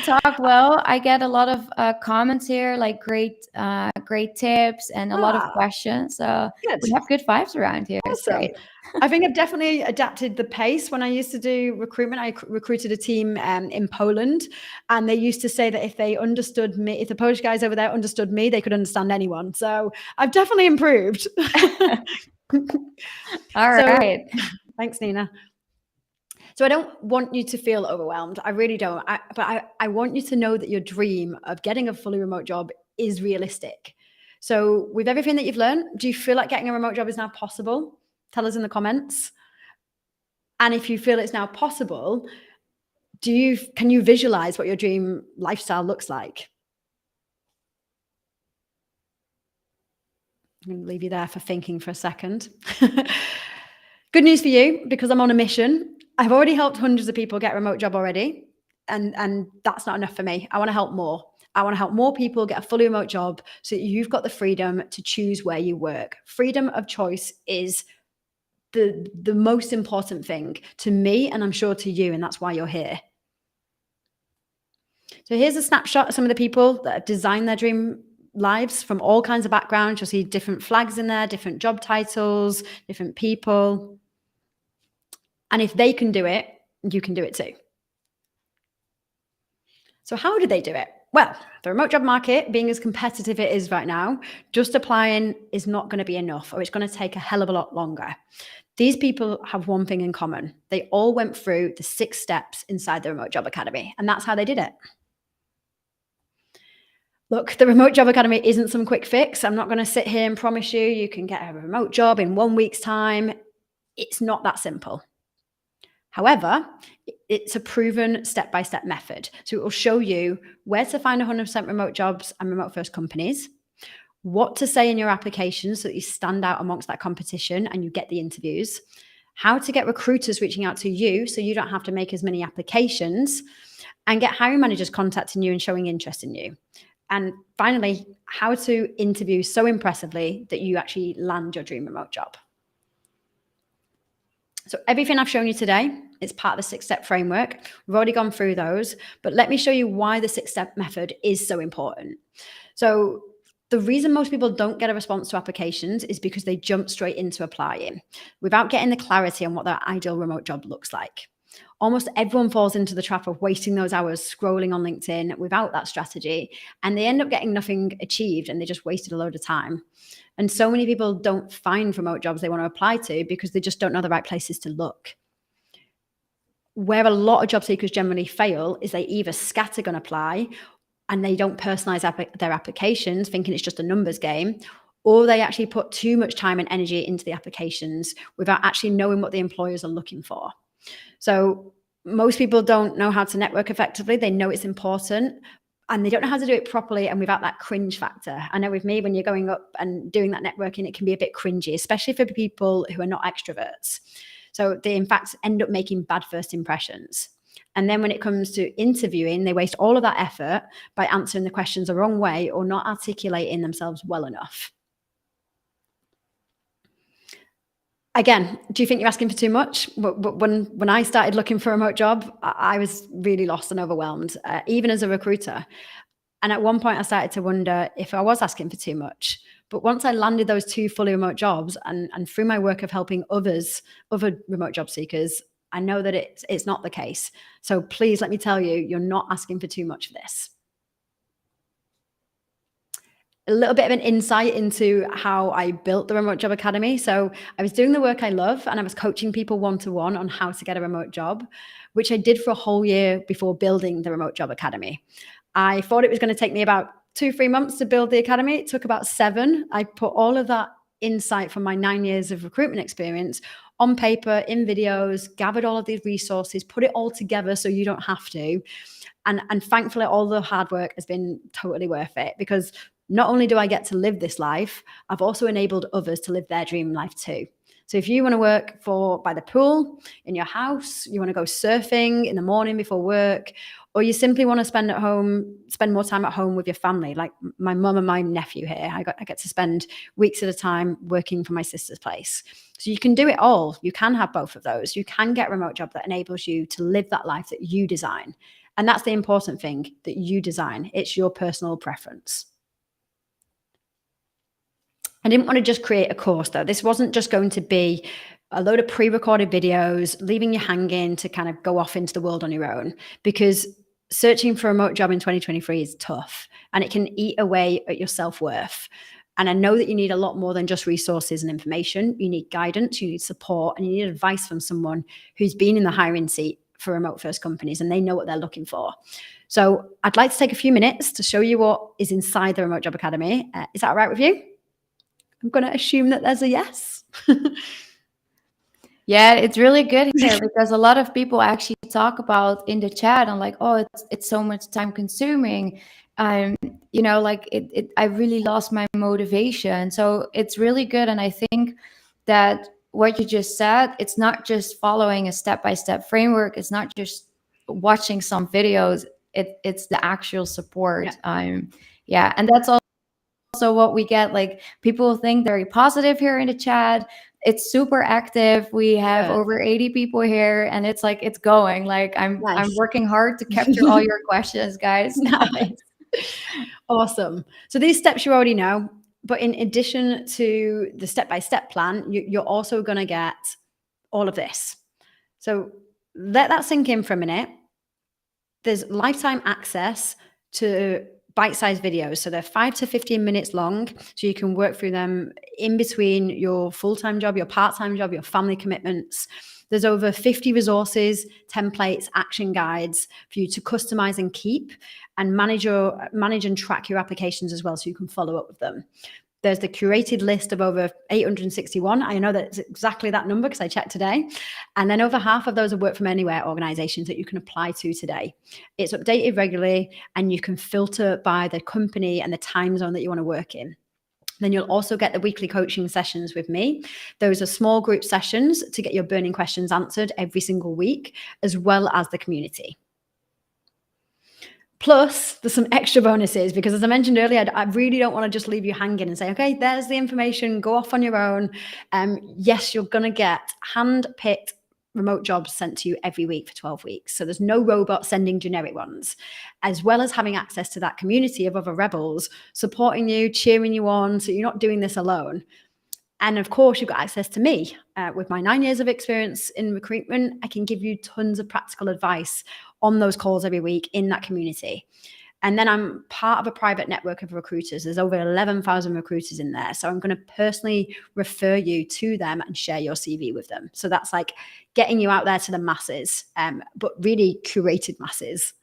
talk well. I get a lot of comments here, like great tips and a lot of questions. So Good. we have good vibes around here. It's Awesome. great. I think I've definitely adapted the pace. When I used to do recruitment, I recruited a team in Poland, and they used to say that if they understood me, if the Polish guys over there understood me, they could understand anyone. So I've definitely improved. All right. Thanks, Nina. So I don't want you to feel overwhelmed. I really don't. But I want you to know that your dream of getting a fully remote job is realistic. So with everything that you've learned, do you feel like getting a remote job is now possible? Tell us in the comments. And if you feel it's now possible, can you visualize what your dream lifestyle looks like? I'm going to leave you there for thinking for a second. Good news for you, because I'm on a mission. I've already helped hundreds of people get a remote job already. And that's not enough for me. I want to help more. I want to help more people get a fully remote job so that you've got the freedom to choose where you work. Freedom of choice is the most important thing to me, and I'm sure to you, and that's why you're here. So here's a snapshot of some of the people that have designed their dream lives from all kinds of backgrounds. You'll see different flags in there, different job titles, different people. And if they can do it, you can do it too. So how did they do it? Well, the remote job market being as competitive it is right now, just applying is not going to be enough, or it's going to take a hell of a lot longer. These people have one thing in common. They all went through the 6 steps inside the Remote Job Academy, and that's how they did it. Look, the Remote Job Academy isn't some quick fix. I'm not going to sit here and promise you can get a remote job in 1 week's time. It's not that simple. However, it's a proven step-by-step method. So it will show you where to find 100% remote jobs and remote first companies, what to say in your application so that you stand out amongst that competition and you get the interviews, how to get recruiters reaching out to you so you don't have to make as many applications, and get hiring managers contacting you and showing interest in you. And finally, how to interview so impressively that you actually land your dream remote job. So everything I've shown you today is part of the 6-step framework. We've already gone through those, but let me show you why the 6-step method is so important. So the reason most people don't get a response to applications is because they jump straight into applying without getting the clarity on what their ideal remote job looks like. Almost everyone falls into the trap of wasting those hours scrolling on LinkedIn without that strategy, and they end up getting nothing achieved and they just wasted a load of time. And so many people don't find remote jobs they want to apply to because they just don't know the right places to look. Where a lot of job seekers generally fail is they either scattergun apply and they don't personalize their applications, thinking it's just a numbers game, or they actually put too much time and energy into the applications without actually knowing what the employers are looking for. So most people don't know how to network effectively. They know it's important, and they don't know how to do it properly and without that cringe factor. I know with me, when you're going up and doing that networking, it can be a bit cringy, especially for people who are not extroverts. So they, in fact, end up making bad first impressions. And then when it comes to interviewing, they waste all of that effort by answering the questions the wrong way or not articulating themselves well enough. Again, do you think you're asking for too much? When I started looking for a remote job, I was really lost and overwhelmed, even as a recruiter. And at one point, I started to wonder if I was asking for too much. But once I landed those 2 fully remote jobs, and through my work of helping other remote job seekers, I know that it's not the case. So please let me tell you, you're not asking for too much for this. A little bit of an insight into how I built the Remote Job Academy. So I was doing the work I love, and I was coaching people one-to-one on how to get a remote job, which I did for a whole year before building the Remote Job Academy. I thought it was going to take me about 2-3 months to build the academy. It took about 7. I put all of that insight from my 9 years of recruitment experience on paper, in videos, gathered all of these resources, put it all together so you don't have to. And thankfully, all the hard work has been totally worth it, because not only do I get to live this life, I've also enabled others to live their dream life too. So if you want to work by the pool, in your house, you want to go surfing in the morning before work, or you simply want to spend more time at home with your family, like my mum and my nephew here, I get to spend weeks at a time working for my sister's place. So you can do it all. You can have both of those. You can get a remote job that enables you to live that life that you design. And that's the important thing, that you design. It's your personal preference. I didn't want to just create a course, though. This wasn't just going to be a load of pre-recorded videos, leaving you hanging to kind of go off into the world on your own, because searching for a remote job in 2023 is tough, and it can eat away at your self-worth. And I know that you need a lot more than just resources and information. You need guidance, you need support, and you need advice from someone who's been in the hiring seat for remote first companies, and they know what they're looking for. So I'd like to take a few minutes to show you what is inside the Remote Job Academy. Is that all right with you? I'm going to assume that there's a yes. Yeah, it's really good here, because a lot of people actually talk about in the chat and like, oh, it's so much time consuming. Like I really lost my motivation. So it's really good. And I think that what you just said, it's not just following a step-by-step framework. It's not just watching some videos. It's the actual support. Yeah. And that's also what we get. Like, people think very positive here in the chat. It's super active. We have over 80 people here, and it's like, it's going. Like, I'm working hard to capture all your questions, guys. Nice. Awesome. So these steps you already know, but in addition to the step-by-step plan, you're also going to get all of this. So let that sink in for a minute. There's lifetime access to bite-sized videos. So they're 5 to 15 minutes long. So you can work through them in between your full-time job, your part-time job, your family commitments. There's over 50 resources, templates, action guides for you to customize and keep, and manage and track your applications as well, so you can follow up with them. There's the curated list of over 861. I know that it's exactly that number because I checked today. And then over half of those are work from anywhere organizations that you can apply to today. It's updated regularly, and you can filter by the company and the time zone that you want to work in. Then you'll also get the weekly coaching sessions with me. Those are small group sessions to get your burning questions answered every single week, as well as the community. Plus, there's some extra bonuses, because as I mentioned earlier, I really don't want to just leave you hanging and say, okay, there's the information, go off on your own. Yes, you're going to get hand-picked remote jobs sent to you every week for 12 weeks. So there's no robot sending generic ones, as well as having access to that community of other rebels supporting you, cheering you on, so you're not doing this alone. And of course, you've got access to me. With my 9 years of experience in recruitment, I can give you tons of practical advice on those calls every week in that community. And then I'm part of a private network of recruiters. There's over 11,000 recruiters in there. So I'm going to personally refer you to them and share your CV with them. So that's like getting you out there to the masses, but really curated masses.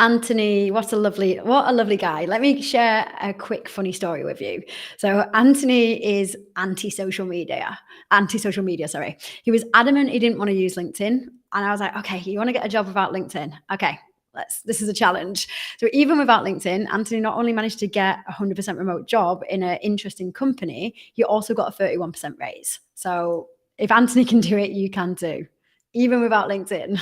Anthony, what a lovely guy. Let me share a quick funny story with you. So Anthony is anti-social media, sorry. He was adamant he didn't want to use LinkedIn. And I was like, okay, you want to get a job without LinkedIn? Okay, this is a challenge. So even without LinkedIn, Anthony not only managed to get a 100% remote job in an interesting company, he also got a 31% raise. So if Anthony can do it, you can too. Even without LinkedIn.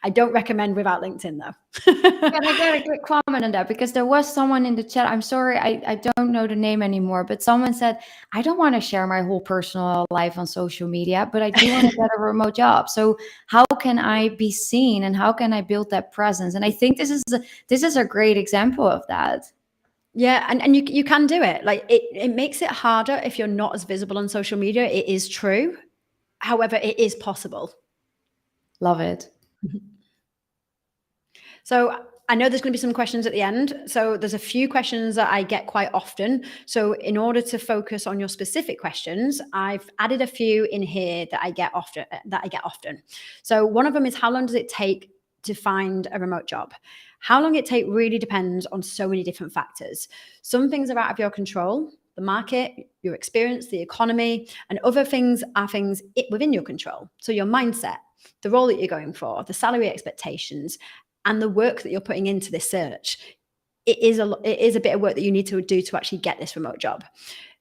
I don't recommend without LinkedIn though. And I got a quick comment on that because there was someone in the chat. I'm sorry, I don't know the name anymore, but someone said, I don't want to share my whole personal life on social media, but I do want to get a remote job. So how can I be seen and how can I build that presence? And I think this is a great example of that. Yeah, and you can do it. Like it makes it harder if you're not as visible on social media. It is true. However, it is possible. Love it. So I know there's going to be some questions at the end. So there's a few questions that I get quite often. So in order to focus on your specific questions, I've added a few in here that I get often. So one of them is, how long does it take to find a remote job? How long it take really depends on so many different factors. Some things are out of your control, the market, your experience, the economy, and other things are things within your control. So your mindset, the role that you're going for, the salary expectations, and the work that you're putting into this search. It is a bit of work that you need to do to actually get this remote job.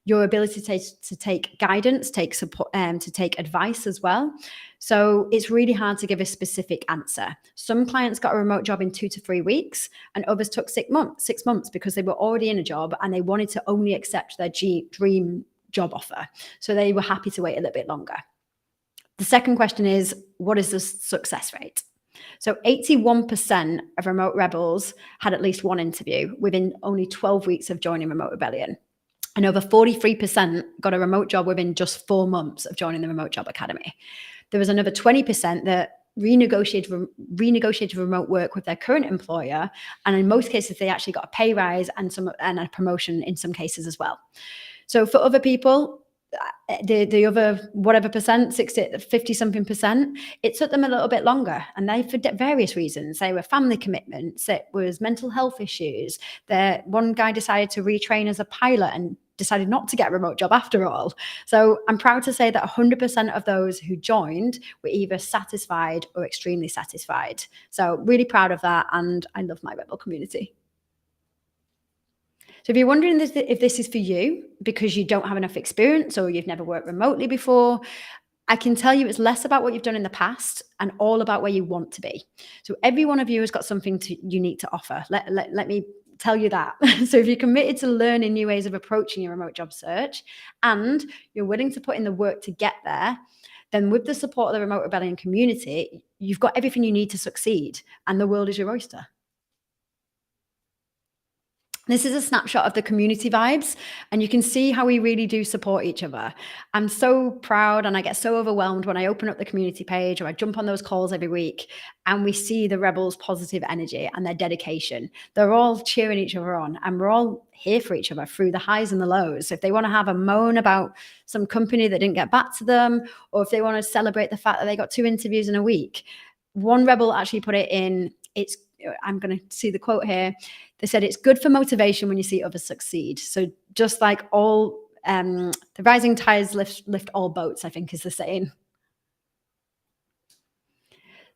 Your ability to take guidance, take support, to take advice as well. So it's really hard to give a specific answer. Some clients got a remote job in 2 to 3 weeks, and others took 6 months because they were already in a job and they wanted to only accept their dream job offer. So they were happy to wait a little bit longer. The second question is, what is the success rate? So 81% of remote rebels had at least one interview within only 12 weeks of joining Remote Rebellion. And over 43% got a remote job within just 4 months of joining the Remote Job Academy. There was another 20% that renegotiated remote work with their current employer. And in most cases, they actually got a pay rise and a promotion in some cases as well. So for other people, the other whatever percent, 50 something percent, it took them a little bit longer, and they, for various reasons. They were family commitments, it was mental health issues. One guy decided to retrain as a pilot and decided not to get a remote job after all. So I'm proud to say that 100% of those who joined were either satisfied or extremely satisfied. So really proud of that, and I love my Rebel community. So if you're wondering if this is for you because you don't have enough experience or you've never worked remotely before, I can tell you it's less about what you've done in the past and all about where you want to be. So every one of you has got something unique to offer. Let me tell you that. So if you're committed to learning new ways of approaching your remote job search and you're willing to put in the work to get there, then with the support of the Remote Rebellion community, you've got everything you need to succeed, and the world is your oyster. This is a snapshot of the community vibes, and you can see how we really do support each other. I'm so proud, and I get so overwhelmed when I open up the community page or I jump on those calls every week and we see the Rebels' positive energy and their dedication. They're all cheering each other on, and we're all here for each other through the highs and the lows. If they want to have a moan about some company that didn't get back to them, or if they want to celebrate the fact that they got 2 interviews in a week, one Rebel actually put it in, I'm going to see the quote here. They said, it's good for motivation when you see others succeed. So just like all, the rising tides lift all boats, I think is the saying.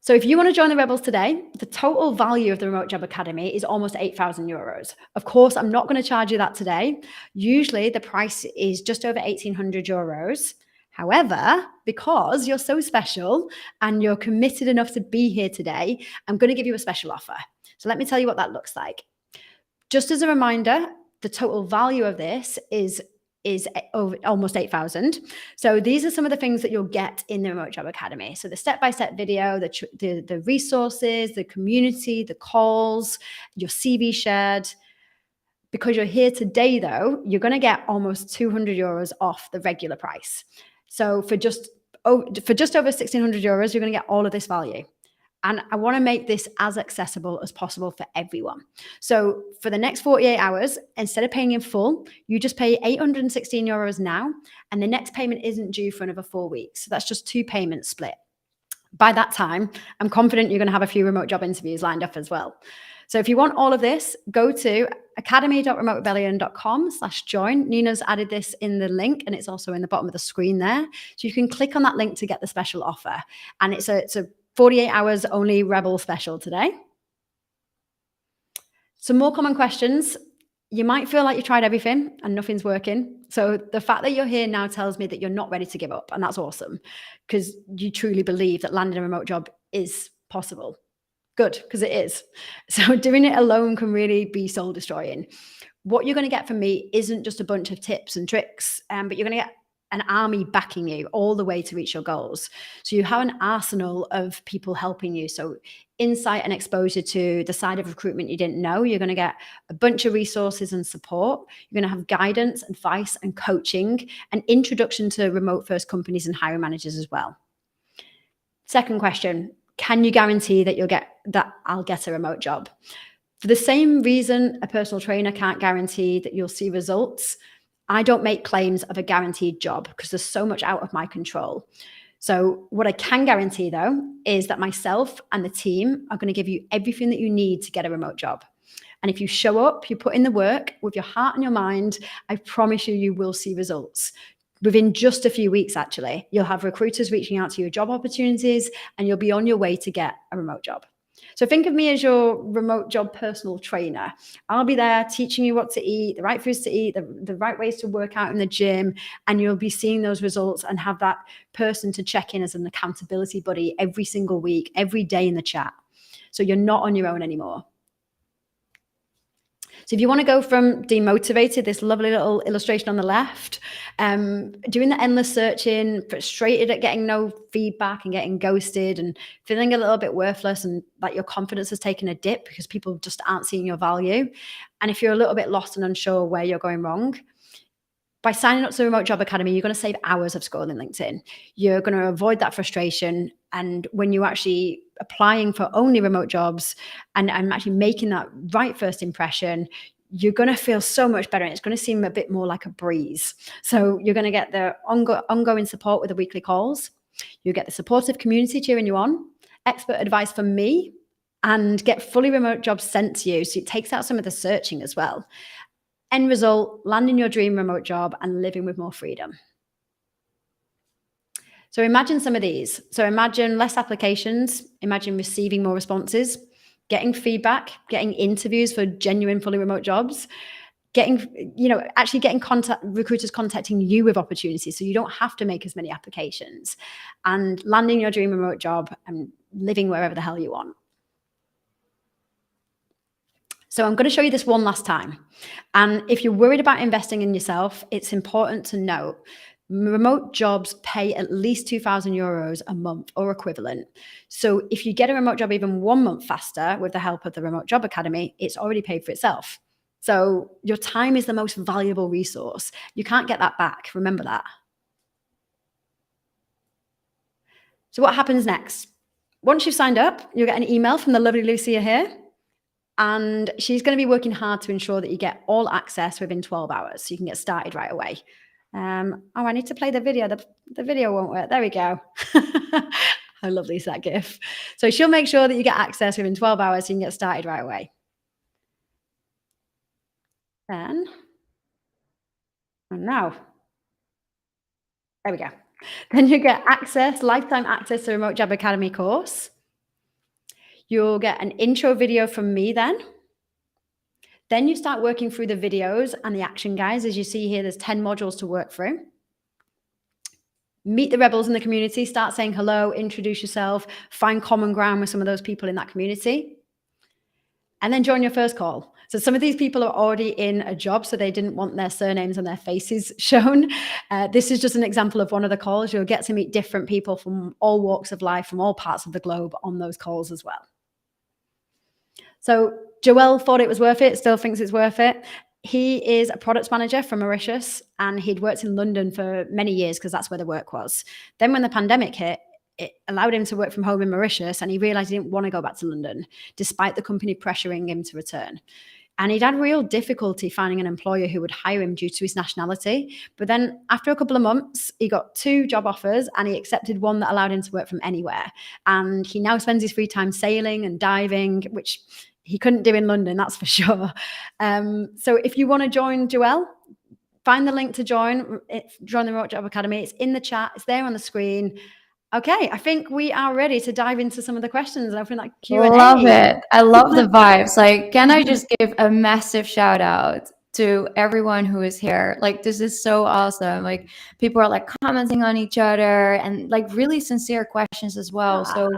So if you want to join the Rebels today, the total value of the Remote Job Academy is almost €8,000. Of course, I'm not going to charge you that today. Usually the price is just over €1,800. However, because you're so special and you're committed enough to be here today, I'm going to give you a special offer. So let me tell you what that looks like. Just as a reminder, the total value of this is over almost 8,000. So these are some of the things that you'll get in the Remote Job Academy. So the step-by-step video, the resources, the community, the calls, your CV shared. Because you're here today, though, you're going to get almost €200 off the regular price. So for just over €1,600, you're going to get all of this value. And I want to make this as accessible as possible for everyone. So for the next 48 hours, instead of paying in full, you just pay €816 now, and the next payment isn't due for another 4 weeks. So that's just 2 payments split. By that time, I'm confident you're going to have a few remote job interviews lined up as well. So if you want all of this, go to academy.remoterebellion.com/join. Nina's added this in the link, and it's also in the bottom of the screen there. So you can click on that link to get the special offer. And it's a 48 hours only Rebel special today. Some more common questions. You might feel like you've tried everything and nothing's working. So the fact that you're here now tells me that you're not ready to give up. And that's awesome, because you truly believe that landing a remote job is possible. Good, because it is. So doing it alone can really be soul destroying. What you're going to get from me isn't just a bunch of tips and tricks, but you're going to get an army backing you all the way to reach your goals. So you have an arsenal of people helping you. So insight and exposure to the side of recruitment you didn't know. You're going to get a bunch of resources and support. You're going to have guidance, advice, and coaching, an introduction to remote first companies and hiring managers as well. Second question, can you guarantee that I'll get a remote job? For the same reason a personal trainer can't guarantee that you'll see results, I don't make claims of a guaranteed job because there's so much out of my control. So what I can guarantee, though, is that myself and the team are going to give you everything that you need to get a remote job. And if you show up, you put in the work with your heart and your mind, I promise you will see results. Within just a few weeks, actually, you'll have recruiters reaching out to you with job opportunities, and you'll be on your way to get a remote job. So think of me as your remote job personal trainer. I'll be there teaching you what to eat, the right foods to eat, the right ways to work out in the gym, and you'll be seeing those results and have that person to check in as an accountability buddy every single week, every day in the chat. So you're not on your own anymore. So if you want to go from demotivated, this lovely little illustration on the left, doing the endless searching, frustrated at getting no feedback and getting ghosted and feeling a little bit worthless and like your confidence has taken a dip because people just aren't seeing your value. And if you're a little bit lost and unsure where you're going wrong, by signing up to the Remote Job Academy, you're going to save hours of scrolling LinkedIn. You're going to avoid that frustration. And when you're actually applying for only remote jobs and actually making that right first impression, you're going to feel so much better. And it's going to seem a bit more like a breeze. So you're going to get the ongoing support with the weekly calls. You get the supportive community cheering you on, expert advice from me, and get fully remote jobs sent to you. So it takes out some of the searching as well. End result, landing your dream remote job and living with more freedom. So imagine some of these. So imagine less applications, imagine receiving more responses, getting feedback, getting interviews for genuine fully remote jobs, actually getting recruiters contacting you with opportunities so you don't have to make as many applications, and landing your dream remote job and living wherever the hell you want. So I'm going to show you this one last time. And if you're worried about investing in yourself, it's important to note remote jobs pay at least 2,000 euros a month or equivalent. So if you get a remote job even 1 month faster with the help of the Remote Job Academy, it's already paid for itself. So your time is the most valuable resource. You can't get that back. Remember that. So what happens next? Once you've signed up, you'll get an email from the lovely Lucia here. And she's going to be working hard to ensure that you get all access within 12 hours so you can get started right away. I need to play the video. The video won't work. There we go. How lovely is that GIF? So she'll make sure that you get access within 12 hours so you can get started right away. And now, there we go. Then you get lifetime access to the Remote Job Academy course. You'll get an intro video from me then. Then you start working through the videos and the action guides. As you see here, there's 10 modules to work through. Meet the rebels in the community, start saying hello, introduce yourself, find common ground with some of those people in that community. And then join your first call. So some of these people are already in a job, so they didn't want their surnames and their faces shown. This is just an example of one of the calls. You'll get to meet different people from all walks of life, from all parts of the globe on those calls as well. So Joel thought it was worth it, still thinks it's worth it. He is a product manager from Mauritius, and he'd worked in London for many years because that's where the work was. Then when the pandemic hit, it allowed him to work from home in Mauritius, and he realized he didn't want to go back to London, despite the company pressuring him to return. And he'd had real difficulty finding an employer who would hire him due to his nationality. But then after a couple of months, he got 2 job offers and he accepted one that allowed him to work from anywhere. And he now spends his free time sailing and diving, which he couldn't do in London, that's for sure. So if you want to join Joelle, find the link to join the Remote Job Academy. It's in the chat. It's there on the screen. Okay, I think we are ready to dive into some of the questions and open that Q&A. Love it. I love the vibes. Like, can I just give a massive shout out to everyone who is here? Like, this is so awesome. Like, people are like commenting on each other and like really sincere questions as well. So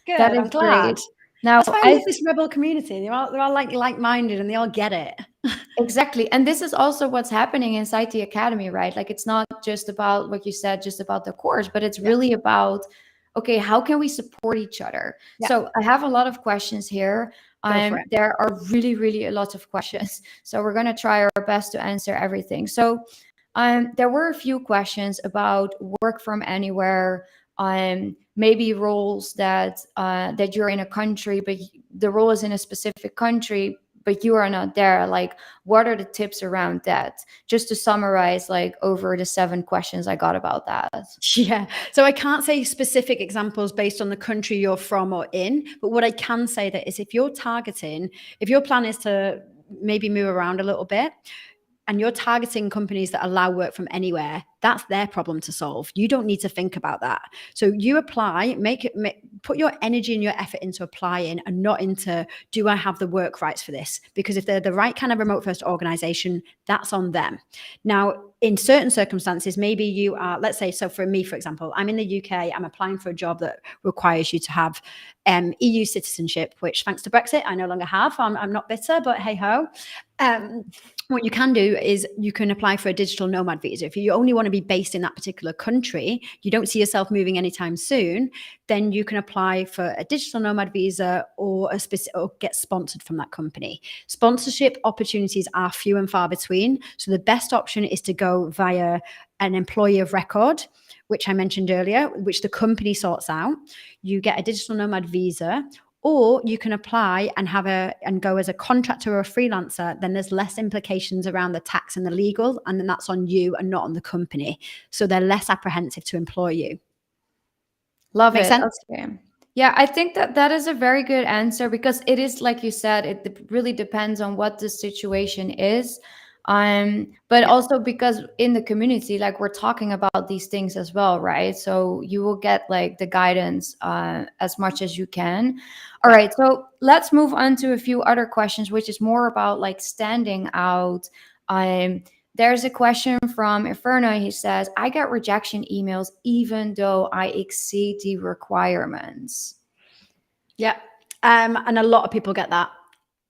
Good, that I'm is glad. great. Now, that's why I love this rebel community. They're all like-minded and they all get it. Exactly. And this is also what's happening inside the academy, right? Like, it's not just about what you said, just about the course, but it's really about, okay, how can we support each other? So I have a lot of questions here. There are really, really a lot of questions. So we're going to try our best to answer everything. So there were a few questions about work from anywhere, maybe roles that you're in a country, but the role is in a specific country, but you are not there. Like, what are the tips around that? Just to summarize, like, over the 7 questions I got about that. Yeah. So I can't say specific examples based on the country you're from or in, but what I can say that is if your plan is to maybe move around a little bit, and you're targeting companies that allow work from anywhere, that's their problem to solve. You don't need to think about that. So you apply, put your energy and your effort into applying and not into, do I have the work rights for this? Because if they're the right kind of remote first organization, that's on them. Now, in certain circumstances, maybe you are, let's say, so for me, for example, I'm in the UK, I'm applying for a job that requires you to have EU citizenship, which thanks to Brexit, I no longer have. I'm not bitter, but hey ho. What you can do is you can apply for a digital nomad visa. If you only want to be based in that particular country, you don't see yourself moving anytime soon, then you can apply for a digital nomad visa or get sponsored from that company. Sponsorship opportunities are few and far between. So the best option is to go via an employee of record, which I mentioned earlier, which the company sorts out. You get a digital nomad visa, or you can apply and go as a contractor or a freelancer. Then there's less implications around the tax and the legal, and then that's on you and not on the company. So they're less apprehensive to employ you. Love it. Okay. Yeah, I think that is a very good answer, because it is, like you said, it really depends on what the situation is. But also because in the community, like, we're talking about these things as well, right? So you will get like the guidance as much as you can. All right, so let's move on to a few other questions, which is more about like standing out. There's a question from Inferno. He says, I get rejection emails even though I exceed the requirements. Yeah. And a lot of people get that.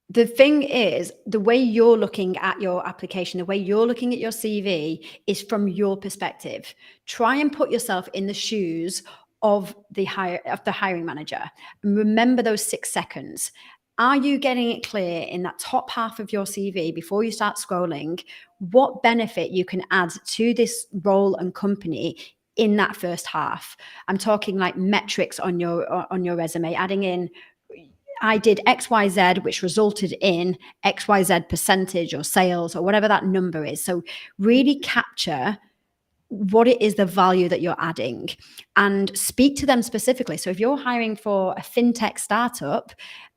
The thing is, the way you're looking at your application, the way you're looking at your CV is from your perspective. Try and put yourself in the shoes of the hiring manager. And remember those 6 seconds. Are you getting it clear in that top half of your CV before you start scrolling what benefit you can add to this role and company in that first half? I'm talking like metrics on your resume, adding in, I did XYZ, which resulted in XYZ percentage or sales or whatever that number is. So really capture what it is, the value that you're adding, and speak to them specifically. So if you're hiring for a fintech startup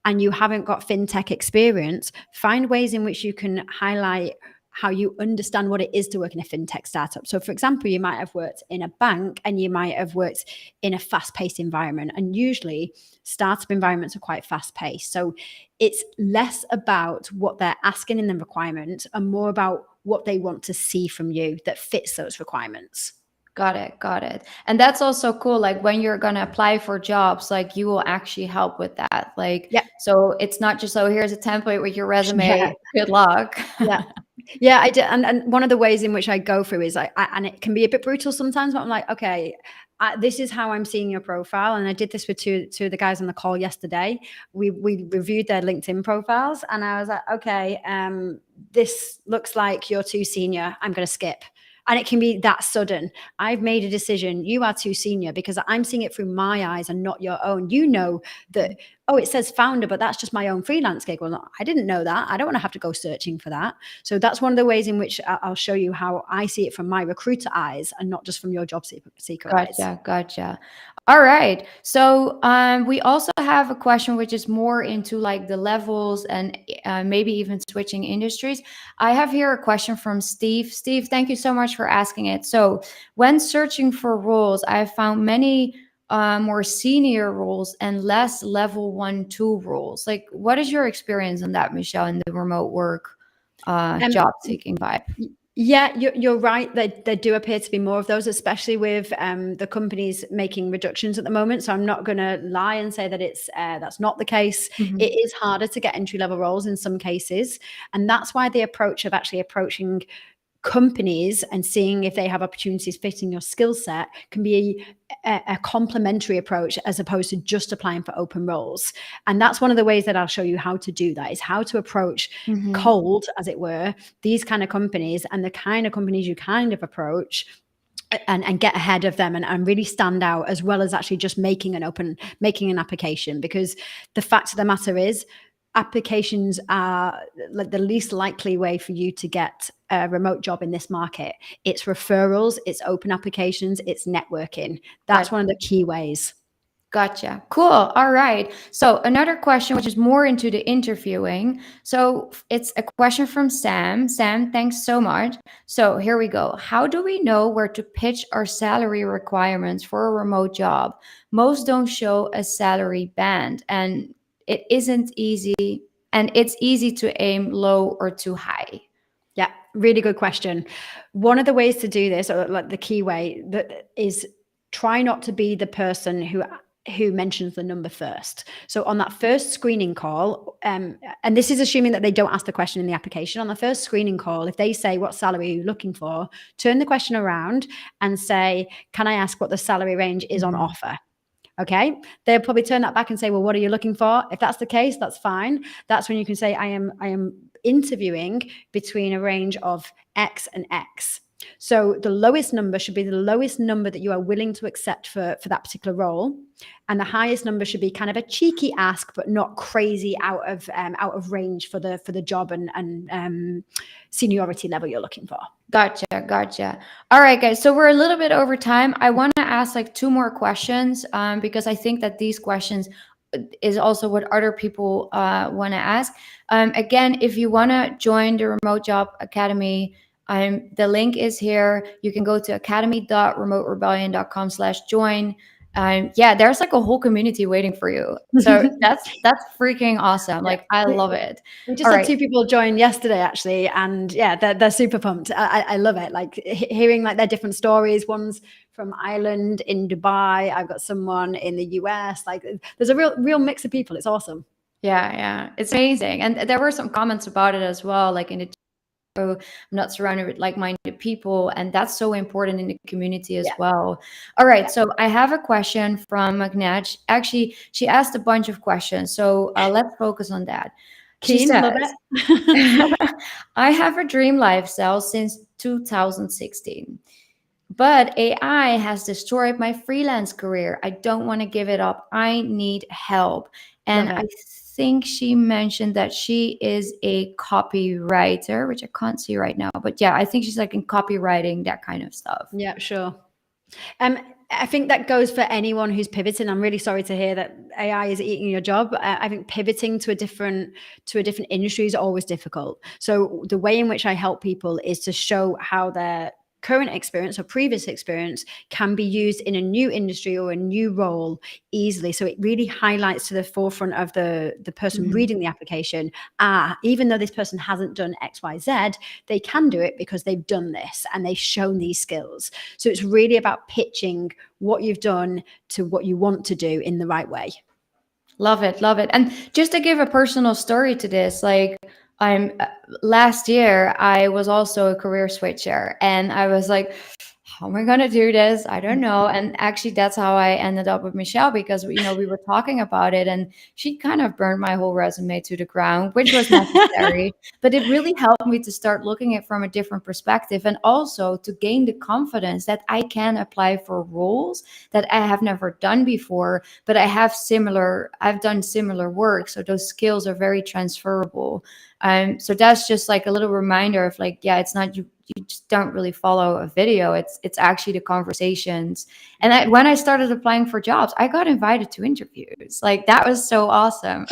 and you haven't got fintech experience, find ways in which you can highlight how you understand what it is to work in a fintech startup. So for example, you might have worked in a bank and you might have worked in a fast-paced environment, and usually startup environments are quite fast-paced. So it's less about what they're asking in the requirements and more about what they want to see from you that fits those requirements. Got it. And that's also cool. Like, when you're going to apply for jobs, like, you will actually help with that. Like, so it's not just, oh, here's a template with your resume. Good luck. Yeah, I did. And one of the ways in which I go through is and it can be a bit brutal sometimes, but I'm like, okay, this is how I'm seeing your profile. And I did this with two of the guys on the call yesterday. We reviewed their LinkedIn profiles, and I was like, okay, this looks like you're too senior. I'm going to skip. And it can be that sudden. I've made a decision. You are too senior because I'm seeing it through my eyes and not your own. You know that, oh, it says founder, but that's just my own freelance gig. Well, I didn't know that. I don't want to have to go searching for that. So that's one of the ways in which I'll show you how I see it from my recruiter eyes and not just from your job seeker eyes. Gotcha. All right. So we also have a question which is more into like the levels and maybe even switching industries. I have here a question from Steve. Steve, thank you so much for asking it. So when searching for roles, I have found many more senior roles and less level 1, 2 roles. Like, what is your experience on that, Michelle, in the remote work Um, job seeking vibe? Yeah, you're right. There do appear to be more of those, especially with the companies making reductions at the moment. So I'm not going to lie and say that that's not the case. It Mhm. is harder to get entry level roles in some cases, and that's why the approach of actually approaching companies and seeing if they have opportunities fitting your skill set can be a complementary approach as opposed to just applying for open roles. And that's one of the ways that I'll show you how to do that, is how to approach Mhm. cold, as it were, these kind of companies, and the kind of companies you kind of approach and get ahead of them and really stand out, as well as actually just making an application. Because the fact of the matter is, applications are like the least likely way for you to get a remote job in this market. It's referrals, it's open applications, it's networking. That's one of the key ways. Gotcha. Cool. All right. So another question, which is more into the interviewing. So it's a question from Sam. Sam, thanks so much. So here we go. How do we know where to pitch our salary requirements for a remote job? Most don't show a salary band, and it isn't easy. And it's easy to aim low or too high. Yeah, really good question. One of the ways to do this, or like the key way, that is, try not to be the person who mentions the number first. So on that first screening call, and this is assuming that they don't ask the question in the application. On the first screening call, if they say, what salary are you looking for, turn the question around and say, can I ask what the salary range is on Mhm. offer? Okay, they'll probably turn that back and say, well, what are you looking for? If that's the case, that's fine. That's when you can say, I am interviewing between a range of X and X. So the lowest number should be the lowest number that you are willing to accept for that particular role, and the highest number should be kind of a cheeky ask, but not crazy out of range for the job and seniority level you're looking for. Gotcha, gotcha. All right, guys. So we're a little bit over time. I want to ask like two more questions because I think that these questions is also what other people want to ask. Again, if you want to join the Remote Job Academy, the link is here. You can go to academy.remoterebellion.com/join. Yeah, there's like a whole community waiting for you. So that's freaking awesome. Yeah. Like I love it. We just All had right. two people join yesterday, actually, and yeah, they're super pumped. I love it. Like hearing like their different stories. One's from Ireland, in Dubai. I've got someone in the US. Like, there's a real mix of people. It's awesome. Yeah, yeah, it's amazing. And there were some comments about it as well, like in the oh, I'm not surrounded with like-minded people, and that's so important in the community as Yeah, well. All yeah. right, so I have a question from Magnach. Actually, she asked a bunch of questions, so let's focus on that. She Keen, love says, it. I have a dream lifestyle since 2016. But AI has destroyed my freelance career. I don't want to give it up. I need help. Love And I it. think she mentioned that she is a copywriter, which I can't see right now. But yeah, I think she's like in copywriting, that kind of stuff. Yeah, sure. Um, I think that goes for anyone who's pivoting. I'm really sorry to hear that AI is eating your job. I think pivoting to a different industry is always difficult. So the way in which I help people is to show how their current experience or previous experience can be used in a new industry or a new role easily. So it really highlights to the forefront of the person Mhm. reading the application, even though this person hasn't done XYZ, they can do it because they've done this and they've shown these skills. So it's really about pitching what you've done to what you want to do in the right way. Love it, love it. And just to give a personal story to this, like I'm last year I was also a career switcher and I was like, how am I gonna do this? I don't know. And actually that's how I ended up with Michelle because we were talking about it and she kind of burned my whole resume to the ground, which was necessary. But it really helped me to start looking at it from a different perspective and also to gain the confidence that I can apply for roles that I have never done before, but I've done similar work. So those skills are very transferable. So that's just like a little reminder of like, yeah, it's not you just don't really follow a video. It's actually the conversations. And when I started applying for jobs, I got invited to interviews. Like, that was so awesome.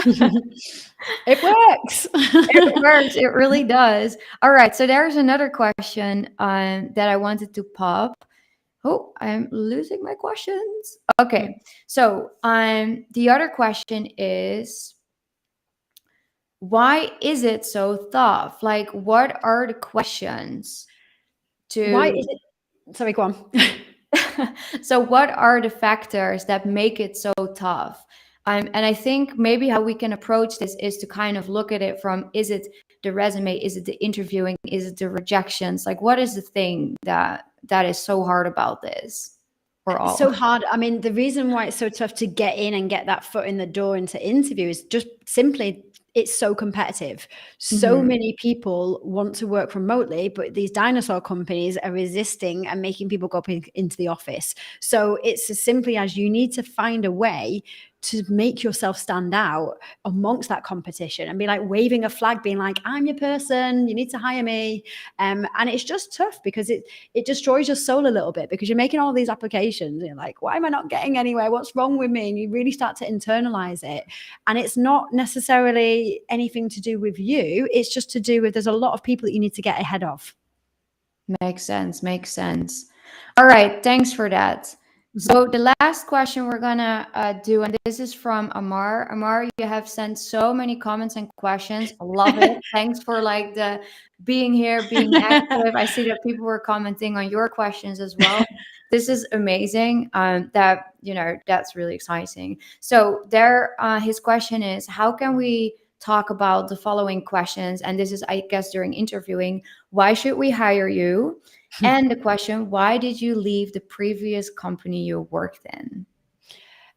It works. It works. It really does. All right. So there's another question that I wanted to pop. Oh, I'm losing my questions. Okay. So the other question is, why is it so tough? Like, what are the questions Why to is it? Sorry, go on. so what are the factors that make it so tough? And I think maybe how we can approach this is to kind of look at it from, is it the resume? Is it the interviewing? Is it the rejections? Like, what is the thing that is so hard about this, or It's all? so hard. I mean, the reason why it's so tough to get in and get that foot in the door into interview is just simply it's so competitive. So Mhm. many people want to work remotely, but these dinosaur companies are resisting and making people go up into the office. So it's as simply as you need to find a way to make yourself stand out amongst that competition and be like waving a flag, being like, I'm your person, you need to hire me. And it's just tough because it destroys your soul a little bit, because you're making all these applications and you're like, why am I not getting anywhere? What's wrong with me? And you really start to internalize it. And it's not necessarily anything to do with you. It's just to do with, there's a lot of people that you need to get ahead of. Makes sense. Makes sense. All right. Thanks for that. So the last question we're gonna do, and this is from Amar. Amar, you have sent so many comments and questions. I love it. Thanks for like the being here, being active. I see that people were commenting on your questions as well. This is amazing. That's really exciting. So his question is, how can we talk about the following questions? And this is, I guess, during interviewing. Why should we hire you? And the question, why did you leave the previous company you worked in?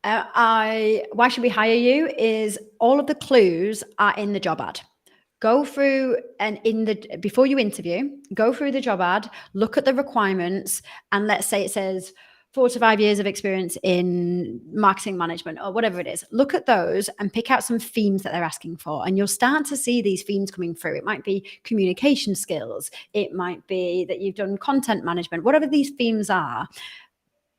Why should we hire you is all of the clues are in the job ad. Go through and before you interview, go through the job ad, look at the requirements, and let's say it says 4 to 5 years of experience in marketing management or whatever it is. Look at those and pick out some themes that they're asking for, and you'll start to see these themes coming through. It might be communication skills, it might be that you've done content management, whatever these themes are.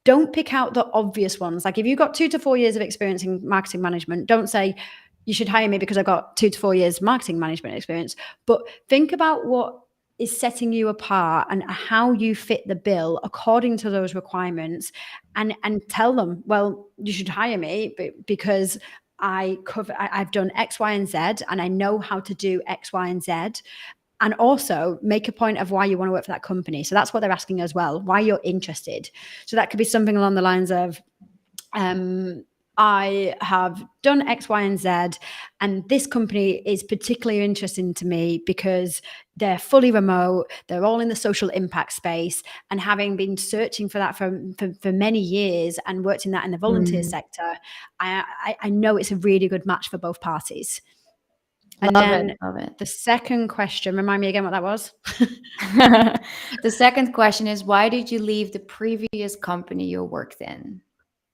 Don't pick out the obvious ones. Like if you've got 2 to 4 years of experience in marketing management, don't say you should hire me because I've got 2 to 4 years marketing management experience. But think about what is setting you apart and how you fit the bill according to those requirements, and tell them, well, you should hire me because I've done X, Y, and Z, and I know how to do X, Y, and Z. And also make a point of why you want to work for that company. So that's what they're asking as well, why you're interested. So that could be something along the lines of, I have done X, Y, and Z, and this company is particularly interesting to me because they're fully remote, they're all in the social impact space, and having been searching for that for many years and worked in that in the volunteer sector, I know it's a really good match for both parties. And then Love it. the second question, remind me again what that was. The second question is, why did you leave the previous company you worked in?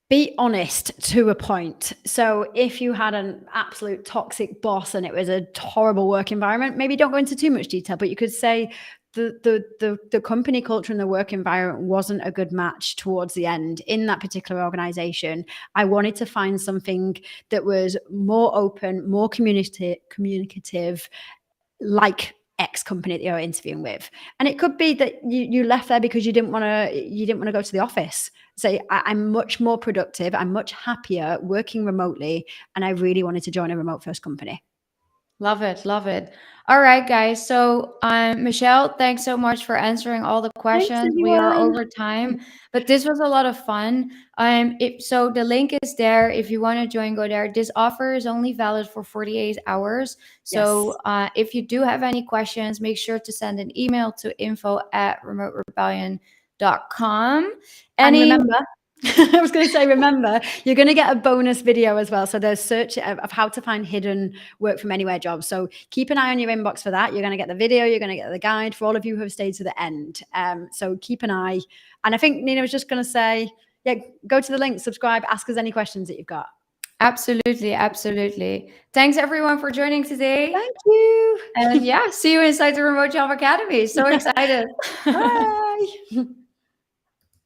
Be honest to a point. So if you had an absolute toxic boss and it was a horrible work environment, maybe don't go into too much detail, but you could say the company culture and the work environment wasn't a good match towards the end in that particular organization. I wanted to find something that was more open, more communicative, like X company that you're interviewing with. And it could be that you left there because you didn't want to go to the office. Say, I'm much more productive, I'm much happier working remotely, and I really wanted to join a remote first company. Love it. Love it. All right, guys. So, Michelle, thanks so much for answering all the Thanks, questions. We are everyone. over time, but this was a lot of fun. So the link is there. If you want to join, go there. This offer is only valid for 48 hours. So, Yes. if you do have any questions, make sure to send an email to info@remoterebellion.com. And Any remember, I was going to say, remember, you're going to get a bonus video as well. So there's search of how to find hidden work from anywhere jobs. So keep an eye on your inbox for that. You're going to get the video, you're going to get the guide for all of you who have stayed to the end. So keep an eye. And I think Nina was just going to say, yeah, go to the link, subscribe, ask us any questions that you've got. Absolutely, absolutely. Thanks everyone for joining today. Thank you. And yeah, see you inside the Remote Job Academy. So excited. Bye.